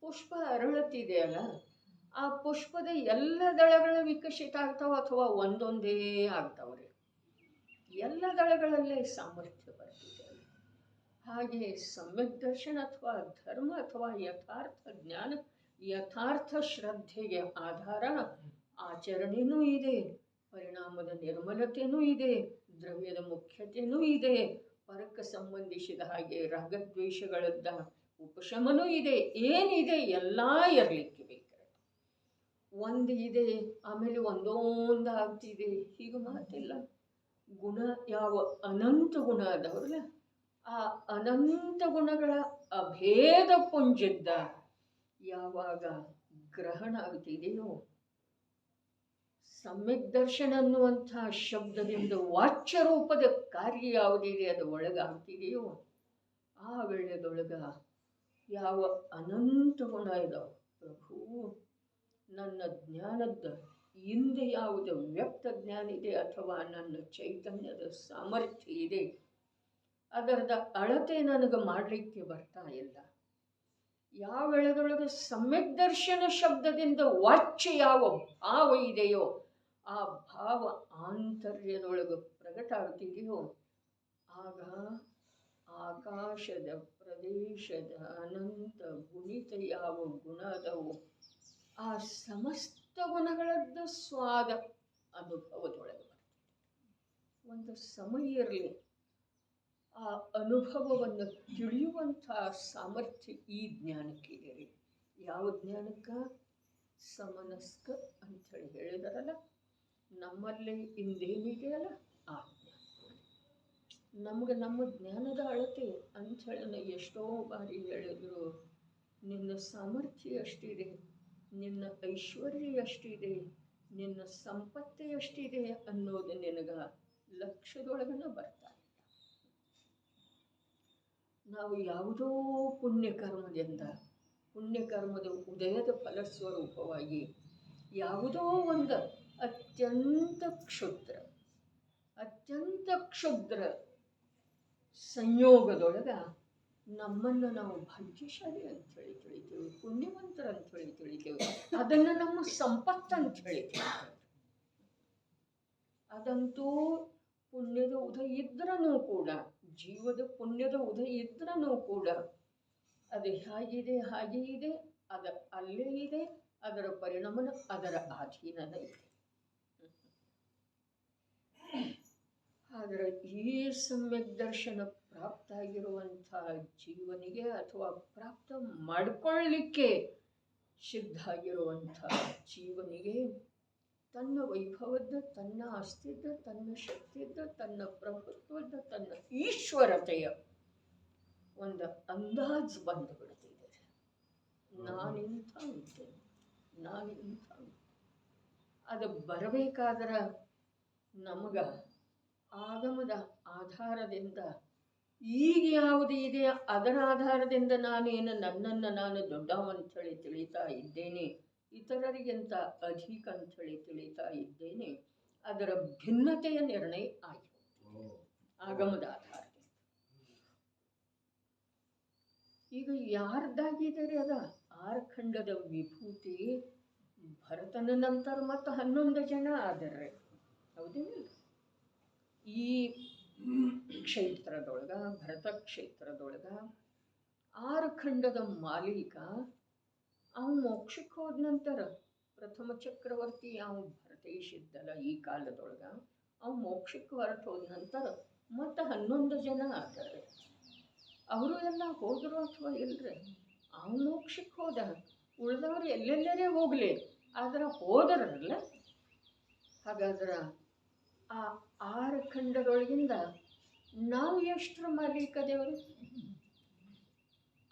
ಪುಷ್ಪ ಅರಳತ್ತಿದೆಯಲ್ಲ, ಆ ಪುಷ್ಪದ ಎಲ್ಲ ದಳಗಳು ವಿಕಸಿತ ಆಗ್ತಾವ ಅಥವಾ ಒಂದೊಂದೇ ಆಗ್ತಾವ್ರಿ. ಎಲ್ಲ ದಳಗಳಲ್ಲೇ ಸಾಮರ್ಥ್ಯ ಬರ್ತಿದೆ. ಹಾಗೆ ಸಮ್ಯಕ್ ದರ್ಶನ ಅಥವಾ ಧರ್ಮ ಅಥವಾ ಯಥಾರ್ಥ ಜ್ಞಾನ, ಯಥಾರ್ಥ ಶ್ರದ್ಧೆಗೆ ಆಧಾರ ಆಚರಣೆನೂ ಇದೆ, ಪರಿಣಾಮದ ನಿರ್ಮಲತೆಯೂ ಇದೆ, ದ್ರವ್ಯದ ಮುಖ್ಯತೆಯೂ ಇದೆ, ಪರಕ್ಕೆ ಸಂಬಂಧಿಸಿದ ಹಾಗೆ ರಾಗದ್ವೇಷಗಳದ್ದ ಉಪಶಮನೂ ಇದೆ. ಏನಿದೆ ಎಲ್ಲ ಇರಲಿಕ್ಕೆ ಬೇಕಾರೆ ಒಂದು ಇದೆ, ಆಮೇಲೆ ಒಂದೊಂದು ಆಗ್ತಿದೆ, ಹೀಗೆ ಮಾತಿಲ್ಲ. ಗುಣ ಯಾವ ಅನಂತ ಗುಣ ಅದಾವ್ರಲ್ಲ, ಆ ಅನಂತ ಗುಣಗಳ ಅಭೇದ ಪುಂಜದ್ದ ಯಾವಾಗ ಗ್ರಹಣ ಆಗ್ತಿದೆಯೋ, ಸಮ್ಯಕ್ ದರ್ಶನ ಅನ್ನುವಂಥ ಶಬ್ದದಿಂದ ವಾಚ್ಯ ರೂಪದ ಕಾರ್ಯ ಯಾವುದಿದೆ ಅದು ಒಳಗಾಗ್ತಿದೆಯೋ, ಆ ವೇಳೆದೊಳಗ ಯಾವ ಅನಂತ ಗುಣ ಇದಾವೆ. ಪ್ರಭು ನನ್ನ ಜ್ಞಾನದ ಹಿಂದೆ ಯಾವುದು ವ್ಯಕ್ತ ಜ್ಞಾನ ಇದೆ ಅಥವಾ ನನ್ನ ಚೈತನ್ಯದ ಸಾಮರ್ಥ್ಯ ಇದೆ, ಅದರದ ಅಳತೆ ನನಗೆ ಮಾಡಲಿಕ್ಕೆ ಬರ್ತಾ ಇಲ್ಲ. ಯಾವ ವೇಳೆದೊಳಗೆ ಸಮ್ಯಕ್ ದರ್ಶನ ಶಬ್ದದಿಂದ ವಾಚ್ಯ ಯಾವ ಭಾವ ಇದೆಯೋ, ಆ ಭಾವ ಆಂತರ್ಯದೊಳಗೆ ಪ್ರಕಟ ಆಗ್ತಿದೆಯೋ, ಆಗ ಆಕಾಶದ ಪ್ರದೇಶದ ಅನಂತ ಗುಣಿತ ಯಾವ ಗುಣ ಅದವು, ಆ ಸಮಸ್ತ ಗುಣಗಳದ್ದು ಸ್ವಾದ ಅನುಭವದೊಳಗೆ ಬರ್ತದೆ. ಒಂದು ಸಮಯ ಇರಲಿ, ಆ ಅನುಭವವನ್ನು ತಿಳಿಯುವಂಥ ಸಾಮರ್ಥ್ಯ ಈ ಜ್ಞಾನಕ್ಕಿದೆ ರೀ. ಯಾವ ಜ್ಞಾನಕ್ಕೆ? ಸಮನಸ್ಕ ಅಂಥೇಳಿ ಹೇಳಿದಾರಲ್ಲ, ನಮ್ಮಲ್ಲಿ ಇಂದೇನಿದೆಯಲ್ಲ ಆ ಜ್ಞಾನ. ನಮ್ಗೆ ನಮ್ಮ ಜ್ಞಾನದ ಅಳತೆ ಅಂಥೇಳಿ ಎಷ್ಟೋ ಬಾರಿ ಹೇಳಿದ್ರು. ನಿನ್ನ ಸಾಮರ್ಥ್ಯ ಎಷ್ಟಿದೆ, ನಿನ್ನ ಐಶ್ವರ್ಯ ಎಷ್ಟಿದೆ, ನಿನ್ನ ಸಂಪತ್ತು ಎಷ್ಟಿದೆ ಅನ್ನೋದು ನಿನಗೆ ಲಕ್ಷ್ಯದೊಳಗನ ಬರ್ತಾ ಇಲ್ಲ. ನಾವು ಯಾವುದೋ ಪುಣ್ಯಕರ್ಮದಿಂದ, ಪುಣ್ಯಕರ್ಮದ ಉದಯದ ಫಲಸ್ವರೂಪವಾಗಿ ಯಾವುದೋ ಒಂದು ಅತ್ಯಂತ ಕ್ಷುದ್ರ ಸಂಯೋಗದೊಳಗೆ ನಮ್ಮನ್ನು ನಾವು ಭಾಗ್ಯಶಾಲಿ ಅಂಥೇಳಿ ತಿಳಿತೇವೆ, ಪುಣ್ಯವಂತರ ಅಂಥೇಳಿ ತಿಳಿತೇವೆ. ಅದನ್ನು ನಮ್ಮ ಸಂಪತ್ತು ಅಂತ ಹೇಳಿ ತಿಳಿತೇವೆ. ಅದಂತೂ ಪುಣ್ಯದ ಉದಯ ಇದ್ರೂ ಕೂಡ, ಜೀವದ ಪುಣ್ಯದ ಉದಯ ಇದ್ರೂ ಕೂಡ ಅದು ಹೇಗಿದೆ ಹಾಗೇ ಇದೆ, ಅದು ಅಲ್ಲೇ ಇದೆ, ಅದರ ಪರಿಣಾಮನ ಅದರ ಅಧೀನನೇ ಇದೆ. ಆದರೆ ಈ ಸಮ್ಯಕ್ ದರ್ಶನ ಪ್ರಾಪ್ತ ಆಗಿರುವಂಥ ಜೀವನಿಗೆ ಅಥವಾ ಪ್ರಾಪ್ತ ಮಾಡಿಕೊಳ್ಳಲಿಕ್ಕೆ ಸಿದ್ಧ ಆಗಿರುವಂಥ ಜೀವನಿಗೆ ತನ್ನ ವೈಭವದ, ತನ್ನ ಆಸ್ತಿದ್ದ, ತನ್ನ ಶಕ್ತಿದ್ದ, ತನ್ನ ಪ್ರಭುತ್ವದ, ತನ್ನ ಈಶ್ವರತೆಯ ಒಂದು ಅಂದಾಜು ಬಂದು ಬಿಡ್ತಿದೆ. ನಾನಿಂಥ ಅಂತೇನೆ, ನಾನಿಂಥ. ಅದು ಬರಬೇಕಾದ್ರೆ ನಮಗ ಆಗಮದ ಆಧಾರದಿಂದ ಈಗ ಯಾವುದು ಇದೆ ಅದರ ಆಧಾರದಿಂದ ನಾನೇನು ನನ್ನನ್ನು ನಾನು ದೊಡ್ಡವಂಥೇಳಿ ತಿಳಿತಾ ಇದ್ದೇನೆ, ಇತರರಿಗಿಂತ ಅಧಿಕ ಅಂಥೇಳಿ ತಿಳಿತಾ ಇದ್ದೇನೆ. ಅದರ ಭಿನ್ನತೆಯ ನಿರ್ಣಯ ಆಗಿ ಆಗಮದ ಆಧಾರದಿಂದ. ಈಗ ಯಾರ್ದಾಗಿದ್ದಾರೆ ಅದ ಆರ್ಖಂಡದ ವಿಭೂತಿ ಭರತನ ನಂತರ ಮತ್ತು 11 ಜನ ಆದರೆ ಹೌದೇನಿಲ್ಲ. ಈ ಕ್ಷೇತ್ರದೊಳಗ ಭರತ ಕ್ಷೇತ್ರದೊಳಗ 6 ಖಂಡದ ಮಾಲೀಕ ಅವ ಮೋಕ್ಷಕ್ಕೆ ಹೋದ ನಂತರ ಪ್ರಥಮ ಚಕ್ರವರ್ತಿ ಅವ ಭರತೇಶ್ ಇದ್ದಲ್ಲ ಈ ಕಾಲದೊಳಗ, ಅವ ಮೋಕ್ಷಕ್ಕೆ ಹೊರಟು ಹೋದ ನಂತರ ಮತ್ತು 11 ಜನ ಆದರೆ ಅವರು ಎಲ್ಲ ಹೋದರು ಅಥವಾ ಇಲ್ಲರಿ. ಅವ ಮೋಕ್ಷಕ್ಕೆ ಹೋದ, ಉಳಿದವರು ಎಲ್ಲೆಲ್ಲರೇ ಹೋಗಲಿ, ಆದ್ರೆ ಹೋದರಲ್ಲ. ಹಾಗಾದ್ರೆ ಆ 6 ಖಂಡದೊಳಗಿಂದ ನಾವು ಎಷ್ಟರ ಮಾಲೀಕ ದೇವರು?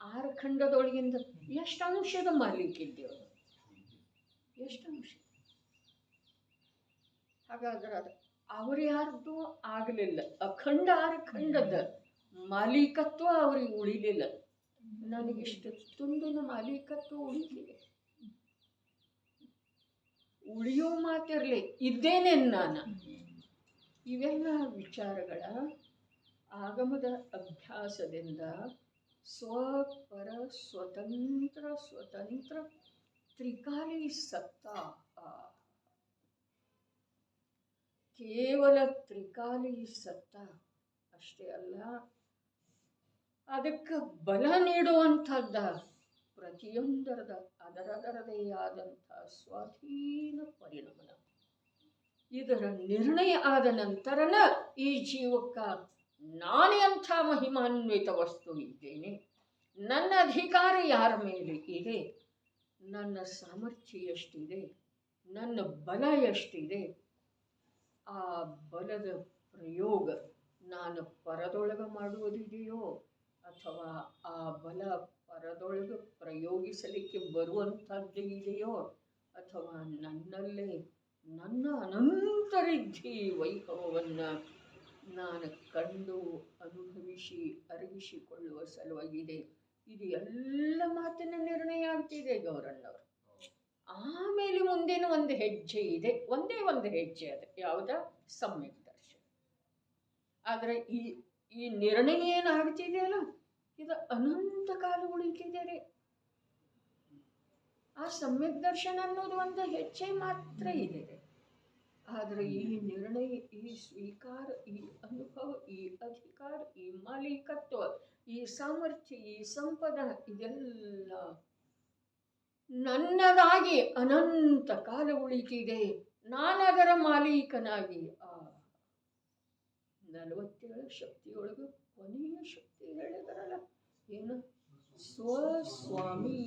6 ಖಂಡದೊಳಗಿಂದ ಎಷ್ಟು ಅಂಶದ ಮಾಲೀಕ ಇದ್ದೇವೆ? ಎಷ್ಟು ಅಂಶ? ಹಾಗಾದ್ರೆ ಅದು ಅವ್ರು ಯಾರ್ದು ಆಗಲಿಲ್ಲ. ಅಖಂಡ 6 ಖಂಡದ ಮಾಲೀಕತ್ವ ಅವ್ರಿಗೆ ಉಳಿಲಿಲ್ಲ. ನನಗಿಷ್ಟು ತುಂಬಿನ ಮಾಲೀಕತ್ವ ಉಳಿಲಿಲ್ಲ. ಉಳಿಯೋ ಮಾತಿರಲಿ, ಇದ್ದೇನೆ ನಾನು. ಇವೆಲ್ಲ ವಿಚಾರಗಳ ಆಗಮದ ಅಭ್ಯಾಸದಿಂದ ಸ್ವಪರ ಸ್ವತಂತ್ರ ತ್ರಿಕಾಲಿ ಸತ್ತಾ, ಕೇವಲ ತ್ರಿಕಾಲಿ ಸತ್ತಾ ಅಷ್ಟೇ ಅಲ್ಲ, ಅದಕ್ಕೆ ಬಲ ನೀಡುವಂಥದ್ದ ಪ್ರತಿಯೊಂದರದ ಅದರದರದೇ ಆದಂಥ ಸ್ವಾಧೀನ ಪರಿಣಮನ. ಇದರ ನಿರ್ಣಯ ಆದ ನಂತರನ ಈ ಜೀವಕ್ಕ ನಾನೇ ಅಂಥ ಮಹಿಮಾನ್ವಿತ ವಸ್ತು ಇದ್ದೇನೆ, ನನ್ನ ಅಧಿಕಾರ ಯಾರ ಮೇಲೆ ಇದೆ, ನನ್ನ ಸಾಮರ್ಥ್ಯ ಎಷ್ಟಿದೆ, ನನ್ನ ಬಲ ಎಷ್ಟಿದೆ, ಆ ಬಲದ ಪ್ರಯೋಗ ನಾನು ಪರದೊಳಗೆ ಮಾಡುವುದಿದೆಯೋ ಅಥವಾ ಆ ಬಲ ಪರದೊಳಗೆ ಪ್ರಯೋಗಿಸಲಿಕ್ಕೆ ಬರುವಂಥದ್ದು ಇದೆಯೋ ಅಥವಾ ನನ್ನಲ್ಲೇ ನನ್ನ ಅನಂತರಿದ್ಧಿ ವೈಭವವನ್ನು ನಾನು ಕಂಡು ಅನುಭವಿಸಿ ಅರಗಿಸಿಕೊಳ್ಳುವ ಸಲುವಾಗಿದೆ. ಇದು ಎಲ್ಲ ಮಾತಿನ ನಿರ್ಣಯ ಆಗ್ತಿದೆ ಗೌರಣ್ಣವರು. ಆಮೇಲೆ ಮುಂದಿನ ಒಂದು ಹೆಜ್ಜೆ ಇದೆ, ಒಂದೇ ಒಂದು ಹೆಜ್ಜೆ, ಅದು ಯಾವುದ? ಸಮ್ಯಕ್ ದರ್ಶನ. ಆದರೆ ಈ ನಿರ್ಣಯ ಏನಾಗ್ತಿದೆಯಲ್ಲ, ಇದು ಅನಂತ ಕಾಲ ಉಳಿತಿದೆ. ಆ ಸಮ್ಯಕ್ ದರ್ಶನ ಅನ್ನೋದು ಒಂದು ಹೆಜ್ಜೆ ಮಾತ್ರ ಇದೆ. ಆದರೆ ಈ ನಿರ್ಣಯ, ಈ ಸ್ವೀಕಾರ, ಈ ಅನುಭವ, ಈ ಅಧಿಕಾರ, ಈ ಮಾಲೀಕತ್ವ, ಈ ಸಾಮರ್ಥ್ಯ, ಈ ಸಂಪದ, ಇದೆಲ್ಲ ನನ್ನದಾಗಿ ಅನಂತ ಕಾಲ ಉಳಿತಿದೆ. ನಾನದರ ಮಾಲೀಕನಾಗಿ ಆ 47 ಶಕ್ತಿಯೊಳಗೆ ಕೊನೆಯ ಶಕ್ತಿ ಹೇಳಿದರಲ್ಲ, ಏನು? ಸ್ವಸ್ವಾಮಿ.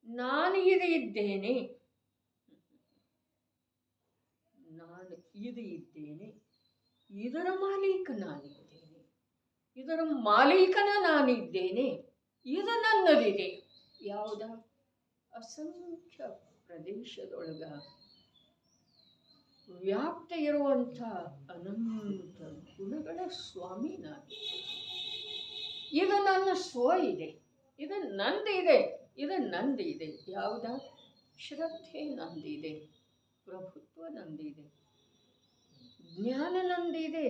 ನಾನು ಇದು ಇದ್ದೇನೆ, ನಾನು ಇದು ಇದ್ದೇನೆ, ಇದರ ಮಾಲೀಕ ನಾನಿದ್ದೇನೆ, ಇದರ ಮಾಲೀಕನ ನಾನಿದ್ದೇನೆ, ಇದು ನನ್ನದಿದೆ. ಯಾವುದ? ಅಸಂಖ್ಯ ಪ್ರದೇಶದೊಳಗ ವ್ಯಾಪ್ತ ಇರುವಂಥ ಅನಂತ ಗುಣಗಳ ಸ್ವಾಮಿ ನಾನಿದ್ದೇನೆ. ಇದು ನನ್ನ ಸ್ವ ಇದೆ, ಇದು ನಂದಿದೆ, ಇದು ನಂದಿದೆ. ಯಾವುದ? ಶ್ರದ್ಧೆ ನಂದಿದೆ, ಪ್ರಭುತ್ವ ನಂದಿದೆ, ಜ್ಞಾನ ನಂದಿದೆ,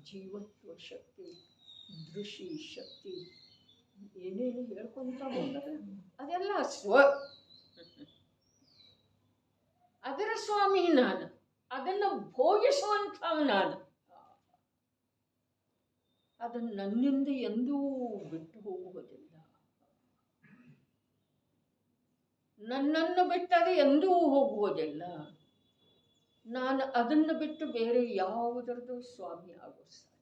ಜೀವತ್ವ ಶಕ್ತಿ, ದೃಷಿ ಶಕ್ತಿ, ಏನೇನು ಹೇಳ್ಕೊಂತ ಹೋದರೆ ಅದೆಲ್ಲ ಸ್ವ. ಅದರ ಸ್ವಾಮಿ ನಾನು, ಅದನ್ನು ಭೋಗಿಸುವಂಥವ ನಾನು. ಅದನ್ನು ನನ್ನಿಂದ ಎಂದೂ ಬಿಟ್ಟು ಹೋಗುವುದಿಲ್ಲ. ನನ್ನನ್ನು ಬಿಟ್ಟರೆ ಎಂದೂ ಹೋಗುವುದಿಲ್ಲ. ನಾನು ಅದನ್ನು ಬಿಟ್ಟು ಬೇರೆ ಯಾವುದರದ್ದು ಸ್ವಾಮಿ ಆಗೋ ಸಾಧ್ಯ?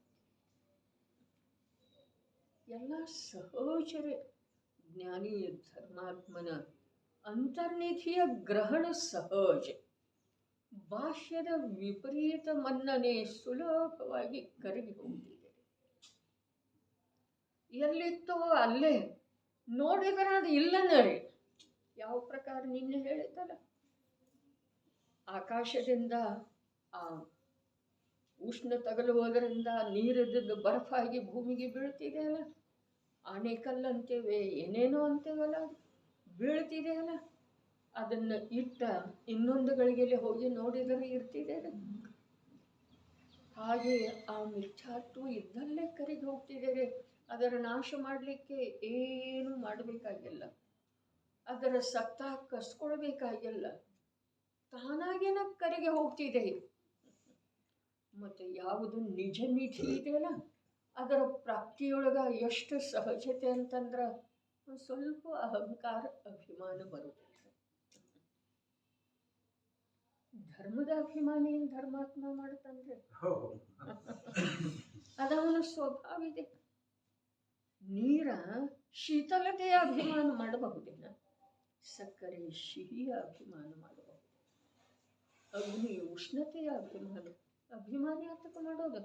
ಎಲ್ಲ ಸಹಜರೇ. ಜ್ಞಾನಿ ಧರ್ಮಾತ್ಮನ ಅಂತರ್ನಿಧಿಯ ಗ್ರಹಣ ಸಹಜ. ಭಾಷ್ಯದ ವಿಪರೀತ ಮನ್ನಣೆ ಸುಲಭವಾಗಿ ಕರಗಿ ಹೋಗುತ್ತಿದೆ. ಎಲ್ಲಿತ್ತೋ ಅಲ್ಲೇ ನೋಡಿದರೆ ಅದು ಇಲ್ಲನ ರೀ. ಯಾವ ಪ್ರಕಾರ ನಿನ್ನೆ ಹೇಳಿದ್ದಲ್ಲ, ಆಕಾಶದಿಂದ ಆ ಉಷ್ಣ ತಗಲುವುದರಿಂದ ನೀರಿದ್ದು ಬರ್ಫಾಗಿ ಭೂಮಿಗೆ ಬೀಳ್ತಿದೆ ಅಲ್ಲ, ಆನೆಕಲ್ಲು ಅಂತೇವೆ ಏನೇನೋ ಅಂತೇವಲ್ಲ, ಅದು ಬೀಳ್ತಿದೆ ಅಲ್ಲ, ಅದನ್ನು ಇಟ್ಟ ಇನ್ನೊಂದು ಗಳಿಗೆಯಲ್ಲಿ ಹೋಗಿ ನೋಡಿದರೆ ಇರ್ತಿದೆ ಅದು. ಹಾಗೆ ಆ ಮಿಥ್ಯಾತ್ವ ಇದ್ದಲ್ಲೇ ಕರಗಿ ಹೋಗ್ತಿದ್ದಾರೆ. ಅದರ ನಾಶ ಮಾಡಲಿಕ್ಕೆ ಏನು ಮಾಡಬೇಕಾಗಿಲ್ಲ, ಅದರ ಸತ್ತ ಕಸ್ಕೊಳ್ಬೇಕಾಗಿಲ್ಲ, ತಾನಾಗೇನ ಕರಗಿ ಹೋಗ್ತಿದೆ. ಮತ್ತು ಯಾವುದು ನಿಜ ನಿಧಿ ಇದೆಯಲ್ಲ, ಅದರ ಪ್ರಾಪ್ತಿಯೊಳಗೆ ಎಷ್ಟು ಸಹಜತೆ ಅಂತಂದ್ರೆ ಸ್ವಲ್ಪ ಅಹಂಕಾರ ಅಭಿಮಾನ ಬರುತ್ತೆ. ಧರ್ಮದ ಅಭಿಮಾನ ಏನು ಧರ್ಮಾತ್ಮ ಮಾಡುತ್ತಂದ್ರೆ ಅದವನ ಸ್ವಭಾವ ಇದೆ. ನೀರ ಶೀತಲತೆಯ ಅಭಿಮಾನ ಮಾಡಬಹುದೇನ? ಸಕ್ಕರೆ ಸಿಹಿಯ ಅಭಿಮಾನ ಮಾಡಬಹುದು. ಅಗ್ನಿ ಉಷ್ಣತೆಯ ಅಭಿಮಾನ ಯಾತಕ ಮಾಡೋದು?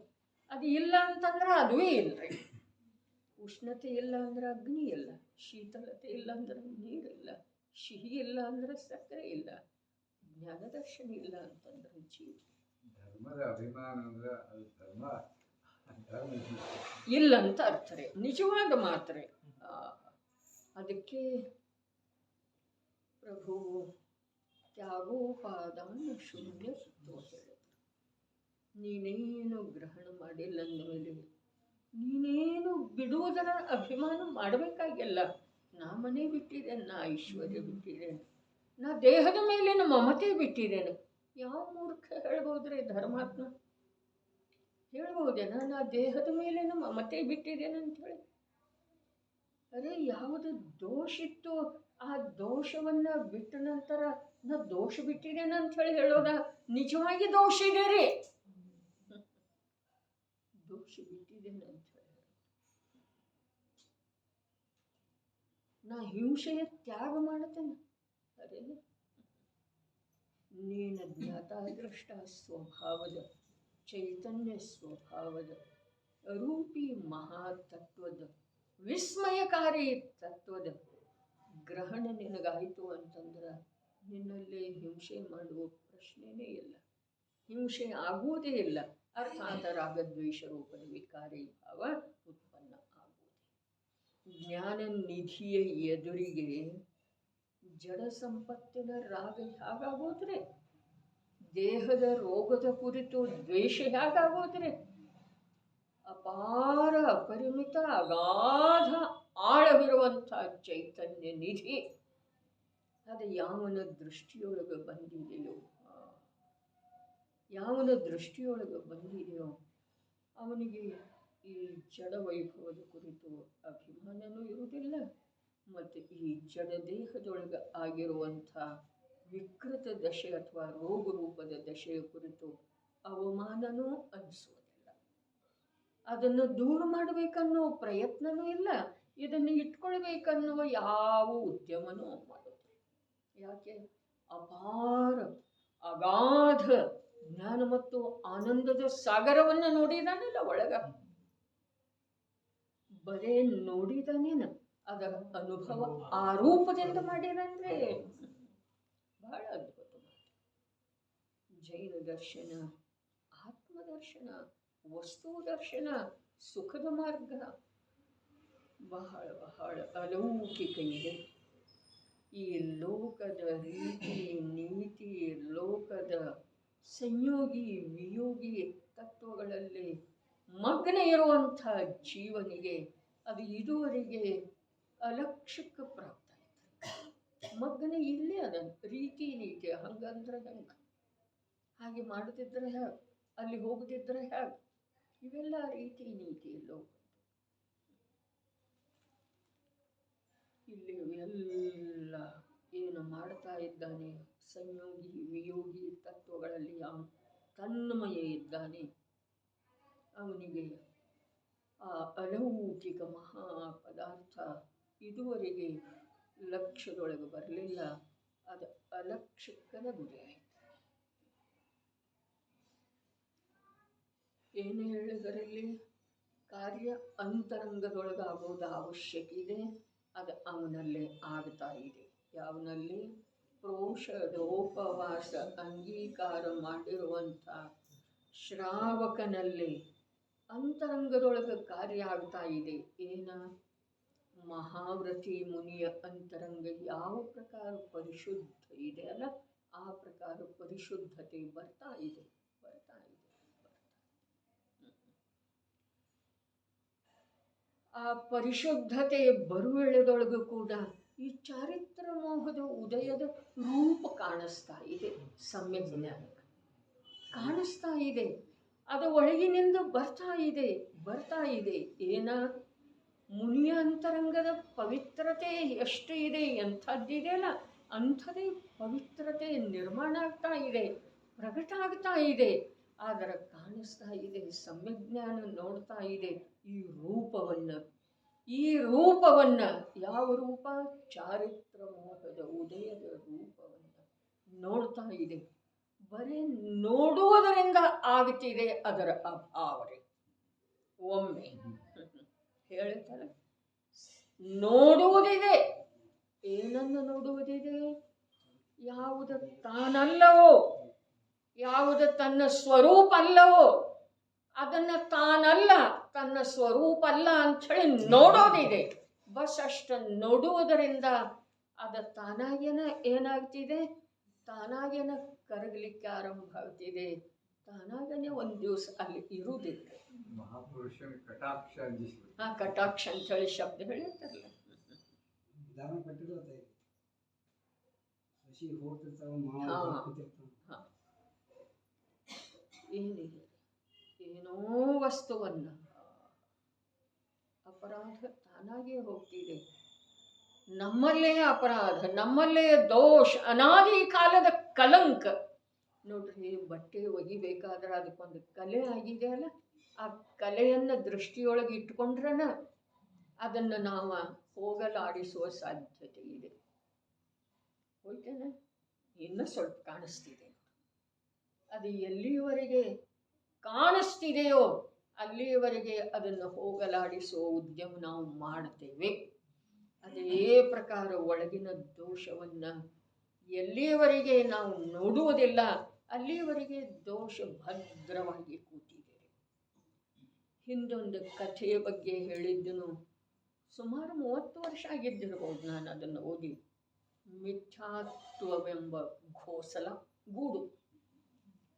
ಅದು ಇಲ್ಲ ಅಂತಂದ್ರೆ ಅದುವೇ ಇಲ್ಲ. ಉಷ್ಣತೆ ಇಲ್ಲ ಅಂದ್ರೆ ಅಗ್ನಿ ಇಲ್ಲ, ಶೀತಲತೆ ಇಲ್ಲ ಅಂದ್ರೆ ನೀರಿಲ್ಲ, ಸಿಹಿ ಇಲ್ಲ ಅಂದ್ರೆ ಸಕ್ಕರೆ ಇಲ್ಲ, ಜ್ಞಾನದರ್ಶನ ಇಲ್ಲ ಅಂತಂದ್ರೆ ಜೀವ. ಧರ್ಮದ ಅಭಿಮಾನ ಅಂದ್ರೆ ಅದು ಧರ್ಮ ಇಲ್ಲ ಅಂತ ಅರ್ಥ ರೀ, ನಿಜವಾದ ಮಾತ್ರ. ಅದಕ್ಕೆ ಪ್ರಭು ತ್ಯಾಗೋಪಾದಾನ ಶೂನ್ಯ ಹೇಳಿದ್ರು. ನೀನೇನು ಗ್ರಹಣ ಮಾಡಿಲ್ಲ ಅಂದಮೇಲೆ ನೀನೇನು ಬಿಡುವುದರ ಅಭಿಮಾನ ಮಾಡಬೇಕಾಗಿಲ್ಲ. ನಾ ಮನೆ ಬಿಟ್ಟಿದ್ದೇನೆ, ನಾ ಐಶ್ವರ್ಯ ಬಿಟ್ಟಿದ್ದೇನೆ, ನಾ ದೇಹದ ಮೇಲಿನ ಮಮತೆ ಬಿಟ್ಟಿದ್ದೇನೆ. ಯಾವ ಮೂರ್ಖ ಹೇಳ್ಬೋದ್ರಿ? ಧರ್ಮಾತ್ಮ ಹೇಳ್ಬೋದೇನ ನಾ ದೇಹದ ಮೇಲಿನ ಮಮತೆ ಬಿಟ್ಟಿದ್ದೇನೆ ಅಂತ ಹೇಳಿ? ಅರೆ, ಯಾವುದು ದೋಷ ಇತ್ತು ಆ ದೋಷವನ್ನ ಬಿಟ್ಟ ನಂತರ ನಾ ದೋಷ ಬಿಟ್ಟಿದ್ದೇನೆ ಅಂತ ಹೇಳಿ ಹೇಳೋದ? ನಿಜವಾಗಿ ದೋಷ ಇದೆ ರೀ, ದೋಷ ಬಿಟ್ಟಿದ್ದೇನೆ ಅಂತ ಹೇಳಿ. ನಾ ಹಿಂಸೆಯ ತ್ಯಾಗ ಮಾಡುತ್ತೇನೆ. ಅರೆ, ನೀನ ಜ್ಞಾತಾದೃಷ್ಟ ಸ್ವಭಾವದ ಚೈತನ್ಯ ಸ್ವಭಾವದ ರೂಪಿ ಮಹಾತತ್ವದ ವಿಸ್ಮಯಕಾರಿ ತತ್ವದ ಗ್ರಹಣ ನಿನಗಾಯಿತು ಅಂತಂದ್ರೆ ನಿನ್ನಲ್ಲೇ ಹಿಂಸೆ ಮಾಡುವ ಪ್ರಶ್ನೆನೇ ಇಲ್ಲ, ಹಿಂಸೆ ಆಗುವುದೇ ಇಲ್ಲ. ಅರ್ಥಾತ್ ರಾಗದ್ವೇಷ ರೂಪದ ವಿಕಾರಿ ಭಾವ ಉತ್ಪನ್ನ ಆಗುವುದು. ಜ್ಞಾನ ನಿಧಿಯ ಎದುರಿಗೆ ಜಡ ಸಂಪತ್ತಿನ ರಾಗ ಹೇಗಾಗೋದ್ರೆ, ದೇಹದ ರೋಗದ ಕುರಿತು ದ್ವೇಷ ಹೇಗಾಗೋದ್ರೆ, ಅಪಾರ ಅಪರಿಮಿತ ಅಗಾಧ ಆಳವಿರುವಂಥ ಚೈತನ್ಯ ನಿಧಿ ಅದು ಯಾವನ ದೃಷ್ಟಿಯೊಳಗೆ ಬಂದಿದೆಯೋ, ಯಾವನ ದೃಷ್ಟಿಯೊಳಗೆ ಬಂದಿದೆಯೋ ಅವನಿಗೆ ಈ ಜಡ ವೈಭವದ ಕುರಿತು ಅಭಿಮಾನನೂ ಇರುವುದಿಲ್ಲ, ಮತ್ತು ಈ ಜಡ ದೇಹದೊಳಗೆ ಆಗಿರುವಂಥ ವಿಕೃತ ದಶೆ ಅಥವಾ ರೋಗ ರೂಪದ ದಶೆಯ ಕುರಿತು ಅವಮಾನನೂ ಅನಿಸೋದಿಲ್ಲ. ಅದನ್ನು ದೂರ ಮಾಡಬೇಕನ್ನೋ ಪ್ರಯತ್ನವೂ ಇಲ್ಲ, ಇದನ್ನು ಇಟ್ಕೊಳ್ಬೇಕನ್ನುವ ಯಾವ ಉದ್ಯಮನೂ ಮಾಡೋದು. ಯಾಕೆ? ಅಪಾರ ಅಗಾಧ ಜ್ಞಾನ ಮತ್ತು ಆನಂದದ ಸಾಗರವನ್ನು ನೋಡಿದಾನಲ್ಲ ಒಳಗ, ಬರೇ ನೋಡಿದಾನೇನ, ಅದರ ಅನುಭವ ಆರೋಪದಿಂದ ಮಾಡಿದಂದ್ರೆ ಬಹಳ ಅದ್ಭುತ. ಜೈನ ದರ್ಶನ, ಆತ್ಮದರ್ಶನ, ವಸ್ತು ದರ್ಶನ, ಸುಖದ ಮಾರ್ಗ ಬಹಳ ಬಹಳ ಅಲೌಕಿಕ ಇದೆ. ಈ ಲೋಕದ ರೀತಿ ನೀತಿ, ಲೋಕದ ಸಂಯೋಗಿ ವಿಯೋಗಿ ತತ್ವಗಳಲ್ಲಿ ಮಗ್ನ ಇರುವಂಥ ಜೀವನಿಗೆ ಅದು ಇದುವರೆಗೆ ಅಲಕ್ಷ್ಯಕ್ಕೆ ಪ್ರಾಪ್ತ ಆಯ್ತು. ಮಗ್ನ ಇಲ್ಲೇ ಅದ ರೀತಿ ನೀತಿ, ಹಂಗಂದ್ರೆ ಹೆಂಗೆ, ಹಾಗೆ ಮಾಡದಿದ್ರೆ ಹೇಗೆ, ಅಲ್ಲಿ ಹೋಗದಿದ್ರೆ ಹೇಗೆ, ಇವೆಲ್ಲ ರೀತಿ ನೀತಿ ಲೋಕ. ಇಲ್ಲಿ ಎಲ್ಲ ಏನು ಮಾಡ್ತಾ ಇದ್ದಾನೆ, ಸಂಯೋಗಿ ವಿಯೋಗಿ ತತ್ವಗಳಲ್ಲಿ ಅವನು ತನ್ಮಯ ಇದ್ದಾನೆ. ಅವನಿಗೆ ಆ ಅಲೌಕಿಕ ಮಹಾ ಪದಾರ್ಥ ಇದುವರೆಗೆ ಲಕ್ಷ್ಯದೊಳಗೆ ಬರಲಿಲ್ಲ, ಅದು ಅಲಕ್ಷ್ಯಕ್ಕನ ಗುರಿ ಆಯಿತು. ಏನು ಹೇಳಿದರಲ್ಲಿ ಕಾರ್ಯ ಅಂತರಂಗದೊಳಗಾಗೋದು ಅವಶ್ಯಕ ಇದೆ, ಅದು ಅವನಲ್ಲೇ ಆಗ್ತಾ ಇದೆ. ಯಾವನಲ್ಲಿ? ಪ್ರೋಷಧೋಪವಾಸ ಅಂಗೀಕಾರ ಮಾಡಿರುವಂಥ ಶ್ರಾವಕನಲ್ಲಿ ಅಂತರಂಗದೊಳಗೆ ಕಾರ್ಯ ಆಗ್ತಾ ಇದೆ. ಏನ? ಮಹಾವ್ರತಿ ಮುನಿಯ ಅಂತರಂಗ ಯಾವ ಪ್ರಕಾರ ಪರಿಶುದ್ಧ ಇದೆ ಅಲ್ಲ, ಆ ಪ್ರಕಾರ ಪರಿಶುದ್ಧತೆ ಬರ್ತಾ ಇದೆ. ಆ ಪರಿಶುದ್ಧತೆ ಬರುವೆಳೆದೊಳಗೂ ಕೂಡ ಈ ಚಾರಿತ್ರ ಮೋಹದ ಉದಯದ ರೂಪ ಕಾಣಿಸ್ತಾ ಇದೆ. ಸಮ್ಯಕ್ ಜ್ಞಾನ ಕಾಣಿಸ್ತಾ ಇದೆ. ಅದು ಒಳಗಿನಿಂದ ಬರ್ತಾ ಇದೆ. ಏನ? ಮುನಿಯ ಅಂತರಂಗದ ಪವಿತ್ರತೆ ಎಷ್ಟು ಇದೆ, ಎಂಥದ್ದಿದೆ ಅಲ್ಲ, ಅಂಥದೇ ಪವಿತ್ರತೆ ನಿರ್ಮಾಣ ಆಗ್ತಾ ಇದೆ, ಪ್ರಕಟ ಆಗ್ತಾ ಇದೆ. ಆದರೆ ಕಾಣಿಸ್ತಾ ಇದೆ, ಸಮ್ಯಜ್ಞಾನ ನೋಡ್ತಾ ಇದೆ ಈ ರೂಪವನ್ನು ಯಾವ ರೂಪ? ಚಾರಿತ್ರ ಮೋಹದ ಉದಯದ ರೂಪವನ್ನು ನೋಡ್ತಾ ಇದೆ. ಬರೀ ನೋಡುವುದರಿಂದ ಆಗ್ತಿದೆ ಅದರ ಅಭಾವನೆ. ಒಮ್ಮೆ ಹೇಳ್ತಾರೆ, ನೋಡುವುದಿದೆ. ಏನನ್ನು ನೋಡುವುದಿದೆ? ಯಾವುದು ತಾನಲ್ಲವೋ, ಯಾವುದು ತನ್ನ ಸ್ವರೂಪ ಅಲ್ಲವೋ, ಅದನ್ನು ತಾನಲ್ಲ, ತನ್ನ ಸ್ವರೂಪ ಅಲ್ಲ ಅಂಥೇಳಿ ನೋಡೋದಿದೆ. ಬಸ್ ಅಷ್ಟು ನೋಡುವುದರಿಂದ ಅದು ತಾನಾಗೇನ ಏನಾಗ್ತಿದೆ? ತಾನಾಗೇನ ಕರಗಲಿಕ್ಕೆ ಆರಂಭ ಆಗ್ತಿದೆ. ತಾನಾಗೇನೆ ಒಂದು ದಿವಸ ಅಲ್ಲಿ ಇರುವುದಿಲ್ಲ. ಮಹಾಪುರುಷನ ಕಟಾಕ್ಷ ಅಂಜಿಸ್ಬಿಟ್ಟು. ಕಟಾಕ್ಷ ಅಂಥೇಳಿ ಶಬ್ದ ಹೇಳಿರ್ತಾರಲ್ಲ. ದಾನ ಪಟ್ಟಿರೋದು ಶಶಿ ಹೋಗ್ತಿರ್ತಾವ, ಏನಿದೆ? ಏನೋ ವಸ್ತುವನ್ನ ಅಪರಾಧ ತಾನಾಗೇ ಹೋಗ್ತಿದೆ. ನಮ್ಮಲ್ಲೇ ಅಪರಾಧ, ನಮ್ಮಲ್ಲೇ ದೋಷ, ಅನಾದಿ ಕಾಲದ ಕಲಂಕ. ನೋಡ್ರಿ, ಬಟ್ಟೆ ಒಗಿಬೇಕಾದ್ರೆ ಅದಕ್ಕೊಂದು ಕಲೆ ಆಗಿದೆ ಅಲ್ಲ, ಆ ಕಲೆಯನ್ನು ದೃಷ್ಟಿಯೊಳಗೆ ಇಟ್ಕೊಂಡ್ರನ ಅದನ್ನು ನಾವು ಹೋಗಲಾಡಿಸುವ ಸಾಧ್ಯತೆ ಇದೆ. ಹೋಯ್ತೇನೆ, ಇನ್ನೂ ಸ್ವಲ್ಪ ಕಾಣಿಸ್ತಿದೆ. ಅದು ಎಲ್ಲಿಯವರೆಗೆ ಕಾಣಿಸ್ತಿದೆಯೋ ಅಲ್ಲಿಯವರೆಗೆ ಅದನ್ನು ಹೋಗಲಾಡಿಸುವ ಉದ್ಯಮ ನಾವು ಮಾಡ್ತೇವೆ. ಅದೇ ಪ್ರಕಾರ ಒಳಗಿನ ದೋಷವನ್ನು ಎಲ್ಲಿಯವರೆಗೆ ನಾವು ನೋಡುವುದಿಲ್ಲ ಅಲ್ಲಿಯವರೆಗೆ ದೋಷ ಭದ್ರವಾಗಿ ಕೂತಿದೆ. ಹಿಂದೊಂದು ಕಥೆಯ ಬಗ್ಗೆ ಹೇಳಿದ್ದನು, ಸುಮಾರು 30 ವರ್ಷ ಆಗಿದ್ದಿರಬಹುದು ನಾನು ಅದನ್ನು ಓದಿ. ಮಿಥ್ಯಾತ್ವವೆಂಬ ಘೋಸಲ ಗೂಡು,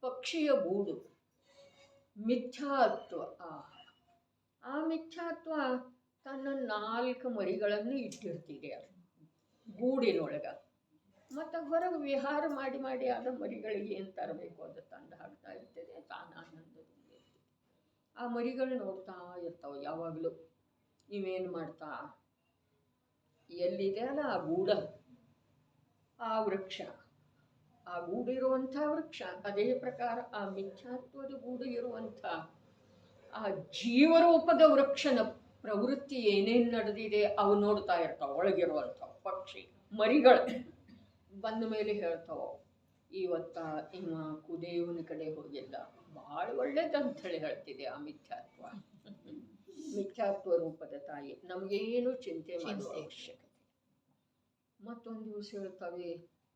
ಪಕ್ಷಿಯ ಗೂಡು, ಮಿಥ್ಯಾತ್ವ. ಆ ಮಿಥ್ಯಾತ್ವ ತನ್ನ 4 ಮರಿಗಳನ್ನು ಇಟ್ಟಿರ್ತಿದೆ ಗೂಡಿನೊಳಗ. ಮತ್ತು ಹೊರಗೆ ವಿಹಾರ ಮಾಡಿ ಮಾಡಿ ಆದ ಮರಿಗಳಿಗೆ ಏನು ತರಬೇಕು ಅದು ತಂದು ಹಾಕ್ತಾ ಇರ್ತದೆ. ತಾನು ಆನಂದದಿಂದ ಇರ್ತದೆ. ಆ ಮರಿಗಳು ನೋಡ್ತಾ ಇರ್ತಾವೆ ಯಾವಾಗಲೂ. ಇವೇನು ಮಾಡ್ತಾ, ಎಲ್ಲಿದೆ ಅಲ್ಲ ಆ ಗೂಡ, ಆ ವೃಕ್ಷ, ಆ ಗೂಡಿರುವಂಥ ವೃಕ್ಷ, ಅದೇ ಪ್ರಕಾರ ಆ ಮಿಥ್ಯಾತ್ವದ ಗೂಡು ಇರುವಂಥ ಆ ಜೀವರೂಪದ ವೃಕ್ಷನ ಪ್ರವೃತ್ತಿ ಏನೇನು ನಡೆದಿದೆ ಅವು ನೋಡ್ತಾ ಇರ್ತಾವೆ. ಒಳಗಿರುವಂಥ ಪಕ್ಷಿ ಮರಿಗಳು ಬಂದ ಮೇಲೆ ಹೇಳ್ತಾವೆ, ಇವತ್ತ ಇವ ಕುದೇವನ ಕಡೆ ಹೋಗಿಲ್ಲ, ಭಾಳ ಒಳ್ಳೇದಂಥೇಳಿ ಹೇಳ್ತಿದೆ ಆ ಮಿಥ್ಯಾತ್ವ. ಮಿಥ್ಯಾತ್ವ ರೂಪದ ತಾಯಿ, ನಮಗೇನು ಚಿಂತೆ ಮಾಡುವ ಅವಶ್ಯಕತೆ. ಮತ್ತೊಂದು ದಿವಸ ಹೇಳ್ತಾವೆ,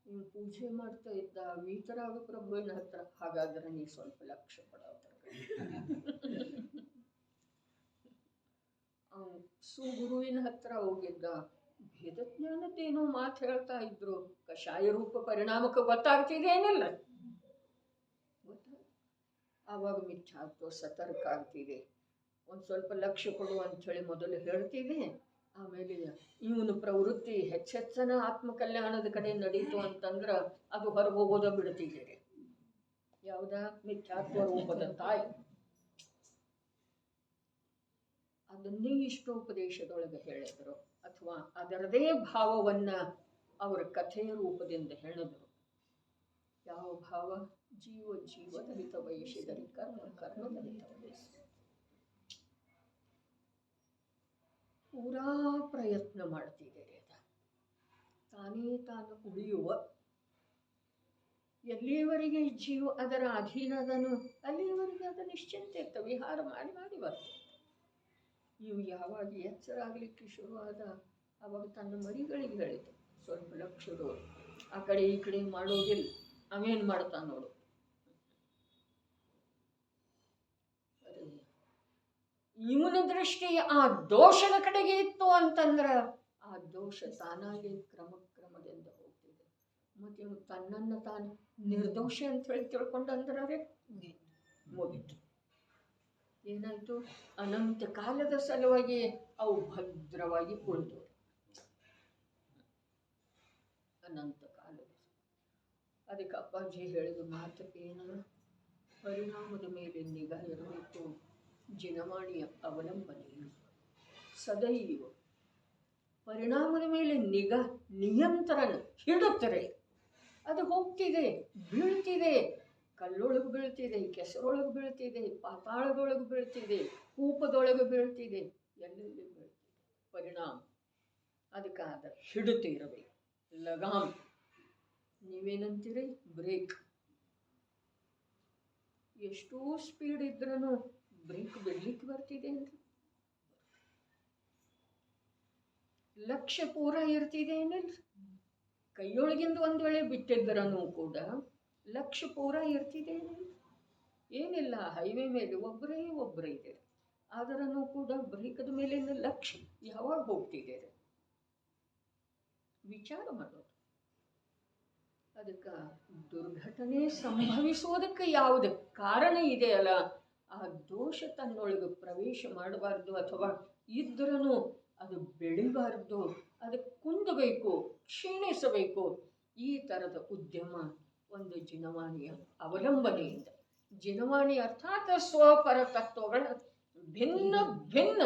ನೀವು ಪೂಜೆ ಮಾಡ್ತಾ ಇದ್ದ ವೀತರಾಗ ಪ್ರಭುವಿನ ಹತ್ರ, ಹಾಗಾದ್ರೆ ನೀ ಸ್ವಲ್ಪ ಲಕ್ಷ್ಯ ಕೊಡೋದ್ರ ಸುಗುರುವಿನ ಹತ್ರ ಹೋಗಿದ್ದ, ಭೇದಜ್ಞಾನದ್ದೇನೋ ಮಾತು ಹೇಳ್ತಾ ಇದ್ರು, ಕಷಾಯ ರೂಪ ಪರಿಣಾಮಕ್ಕೆ ಗೊತ್ತಾಗ್ತಿದೆ ಏನಿಲ್ಲ. ಆವಾಗ ಮಿಥ್ಯಾತ್ವ ಸತರ್ಕ ಆಗ್ತಿದೆ. ಒಂದು ಸ್ವಲ್ಪ ಲಕ್ಷ್ಯ ಕೊಡು ಅಂಥೇಳಿ ಮೊದಲು ಹೇಳ್ತಿದೆ. ಆಮೇಲೆ ಇವನು ಪ್ರವೃತ್ತಿ ಹೆಚ್ಚೆಚ್ಚನ ಆತ್ಮಕಲ್ಯಾಣದ ಕಡೆ ನಡೀತು ಅಂತಂದ್ರೆ ಅದು ಹೊರಗೆ ಹೋಗೋದ ಬಿಡ್ತಿದ್ದೀರಿ. ಯಾವುದ? ಮಿಥ್ಯಾತ್ವ ರೂಪದ ತಾಯಿ. ಅದನ್ನೇ ಇಷ್ಟೋಪದೇಶದೊಳಗೆ ಹೇಳಿದರು, ಅಥವಾ ಅದರದೇ ಭಾವವನ್ನು ಅವರ ಕಥೆಯ ರೂಪದಿಂದ ಹೇಳಿದರು. ಯಾವ ಭಾವ? ಜೀವ ಜೀವದಲಿತ ವಯಸ್ಸಿದರಿ ಕರ್ಮ ಕರ್ಮದಲಿತ ವಯಸ್ಸು. ಪೂರಾ ಪ್ರಯತ್ನ ಮಾಡ್ತಿದ್ದೇನೆ ಅದ ತಾನೇ ತಾನು ಉಳಿಯುವ. ಎಲ್ಲಿಯವರೆಗೆ ಜೀವ ಅದರ ಅಧೀನದನು ಅಲ್ಲಿಯವರೆಗೆ ಅದು ನಿಶ್ಚಿಂತೆ ಇರ್ತವೆ, ವಿಹಾರ ಮಾಡಿ ಮಾಡಿ ಬರ್ತದೆ. ಇವು ಯಾವಾಗ ಎಚ್ಚರ ಆಗಲಿಕ್ಕೆ ಶುರುವಾದ ಅವಾಗ ತನ್ನ ಮರಿಗಳಿಗೆ ಹೇಳಿತು, ಸ್ವಲ್ಪ ಲಕ್ಷದವರು ಆ ಕಡೆ ಈ ಕಡೆ ಮಾಡೋದಿಲ್ಲ, ಅವೇನು ಮಾಡ್ತಾನೆ ನೋಡು. ಇವನ ದೃಷ್ಟಿ ಆ ದೋಷದ ಕಡೆಗೆ ಇತ್ತು ಅಂತಂದ್ರೆ ಆ ದೋಷ ತಾನಾಗಿ ಕ್ರಮದಿಂದ ಹೋಗ್ತಿದೆ. ಮತ್ತೆ ಇವನು ತನ್ನನ್ನು ತಾನು ನಿರ್ದೋಷ ಅಂತ ಹೇಳಿ ತಿಳ್ಕೊಂಡಂದ್ರೆ ಮುಗಿತು. ಏನಾಯ್ತು? ಅನಂತ ಕಾಲದ ಸಲುವಾಗಿ ಅವು ಭದ್ರವಾಗಿ ಉಳಿದವು. ಅನಂತ ಕಾಲದ ಅದಕ್ಕೆ ಅಪ್ಪಾಜಿ ಹೇಳಿದ ಮಾತು ಏನು? ಪರಿಣಾಮದ ಮೇಲೆ ನಿಗಾ ಇರಬೇಕು, ಜಿನವಾಣಿಯ ಅವಲಂಬನೆ ಸದೈವ. ಪರಿಣಾಮದ ಮೇಲೆ ನಿಗಾ, ನಿಯಂತ್ರಣ ಹಿಡುತ್ತಾರೆ. ಅದು ಹೋಗ್ತಿದೆ, ಬೀಳ್ತಿದೆ, ಕಲ್ಲೊಳಗೆ ಬೀಳ್ತಿದೆ, ಕೆಸರೊಳಗೆ ಬೀಳ್ತಿದೆ, ಪಾತಾಳದೊಳಗೆ ಬೀಳ್ತಿದೆ, ಕೂಪದೊಳಗೆ ಬೀಳ್ತಿದೆ, ಎಲ್ಲೆಲ್ಲಿ ಬೀಳ್ತಿದೆ ಪರಿಣಾಮ. ಅದಕ್ಕಾದ ಹಿಡುತ್ತೆ ಇರಬೇಕು, ಲಗಾಮ್. ನೀವೇನಂತೀರಿ? ಬ್ರೇಕ್. ಎಷ್ಟೋ ಸ್ಪೀಡ್ ಇದ್ರೂ ಬ್ರೇಕ್ ಬಿಡ್ಲಿಕ್ಕೆ ಬರ್ತಿದೆ ಅಂದ್ರೆ ಲಕ್ಷ್ಯ ಪೂರ ಇರ್ತಿದೆ ಏನಿಲ್ಲ. ಕೈಯೊಳಗಿಂದ ಒಂದು ವೇಳೆ ಬಿಟ್ಟಿದ್ದರನು ಕೂಡ ಲಕ್ಷ್ಯ ಪೂರ ಇರ್ತಿದೆ ಏನಿಲ್ಲ. ಹೈವೇ ಮೇಲೆ ಒಬ್ಬರೇ ಇದೆ, ಆದರೂ ಕೂಡ ಬ್ರೇಕದ ಮೇಲಿನ ಲಕ್ಷ್ಯ ಯಾವಾಗ ಹೋಗ್ತಿದೆ ವಿಚಾರ ಮಾಡೋದು. ಅದಕ್ಕೆ ದುರ್ಘಟನೆ ಸಂಭವಿಸುವುದಕ್ಕೆ ಯಾವುದು ಕಾರಣ ಇದೆಯಲ್ಲ, ಆ ದೋಷ ತನ್ನೊಳಗೆ ಪ್ರವೇಶ ಮಾಡಬಾರ್ದು, ಅಥವಾ ಇದ್ರೂ ಅದು ಬೆಳಿಬಾರ್ದು, ಅದು ಕುಂದಬೇಕು, ಕ್ಷೀಣಿಸಬೇಕು. ಈ ಥರದ ಉದ್ಯಮ ಒಂದು ಜಿನವಾಣಿಯ ಅವಲಂಬನೆಯಿಂದ. ಜಿನವಾಣಿ ಅರ್ಥಾತ್ ಸ್ವಪರ ತತ್ವಗಳ ಭಿನ್ನ ಭಿನ್ನ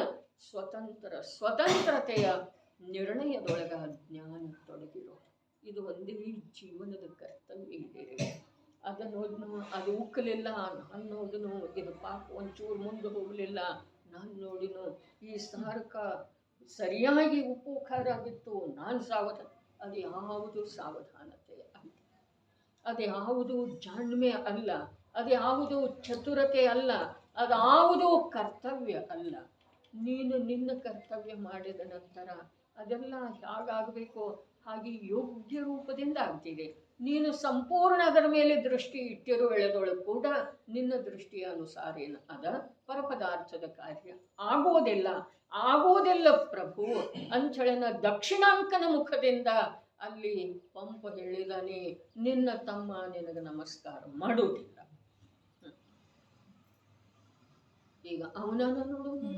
ಸ್ವತಂತ್ರತೆಯ ನಿರ್ಣಯದೊಳಗ ಜ್ಞಾನ ತೊಡಗಿರೋದು. ಇದು ಒಂದೇ ಜೀವನದ ಕರ್ತವ್ಯ ಇದೆ. ಅದು ಉಕ್ಕಲಿಲ್ಲ ಅನ್ನೋದನ್ನು, ಇದು ಪಾಪ ಒಂಚೂರು ಮುಂದೆ ಹೋಗಲಿಲ್ಲ ನಾನು ನೋಡಿನು, ಈ ಸಾರಕ ಸರಿಯಾಗಿ ಉಪ್ಪು ಖಾರ ಬಿತ್ತು ನಾನು ಸಾವಧಾನ. ಅದು ಯಾವುದು ಸಾವಧಾನತೆ ಅಲ್ಲ, ಅದು ಯಾವುದು ಜಾಣ್ಮೆ ಅಲ್ಲ, ಅದು ಯಾವುದು ಚತುರತೆ ಅಲ್ಲ, ಅದು ಯಾವುದು ಕರ್ತವ್ಯ ಅಲ್ಲ. ನೀನು ನಿನ್ನ ಕರ್ತವ್ಯ ಮಾಡಿದ ನಂತರ ಅದೆಲ್ಲ ಹೇಗಾಗಬೇಕು ಹಾಗೆ ಯೋಗ್ಯ ರೂಪದಿಂದ ಆಗ್ತಿದೆ. ನೀನು ಸಂಪೂರ್ಣ ಅದರ ಮೇಲೆ ದೃಷ್ಟಿ ಇಟ್ಟಿರುವೆಳೆದೊಳಗೆ ಕೂಡ ನಿನ್ನ ದೃಷ್ಟಿಯ ಅನುಸಾರೇನು ಅದ ಪರಪದಾರ್ಥದ ಕಾರ್ಯ ಆಗೋದಿಲ್ಲ ಪ್ರಭು ಅಂಚಳನ ದಕ್ಷಿಣಾಂಕನ ಮುಖದಿಂದ ಅಲ್ಲಿ ಪಂಪ ಹೇಳಿದಾನೆ, ನಿನ್ನ ತಮ್ಮ ನಿನಗೆ ನಮಸ್ಕಾರ ಮಾಡುವುದಿಲ್ಲ. ಈಗ ಅವನನ್ನು ನೋಡುವುದು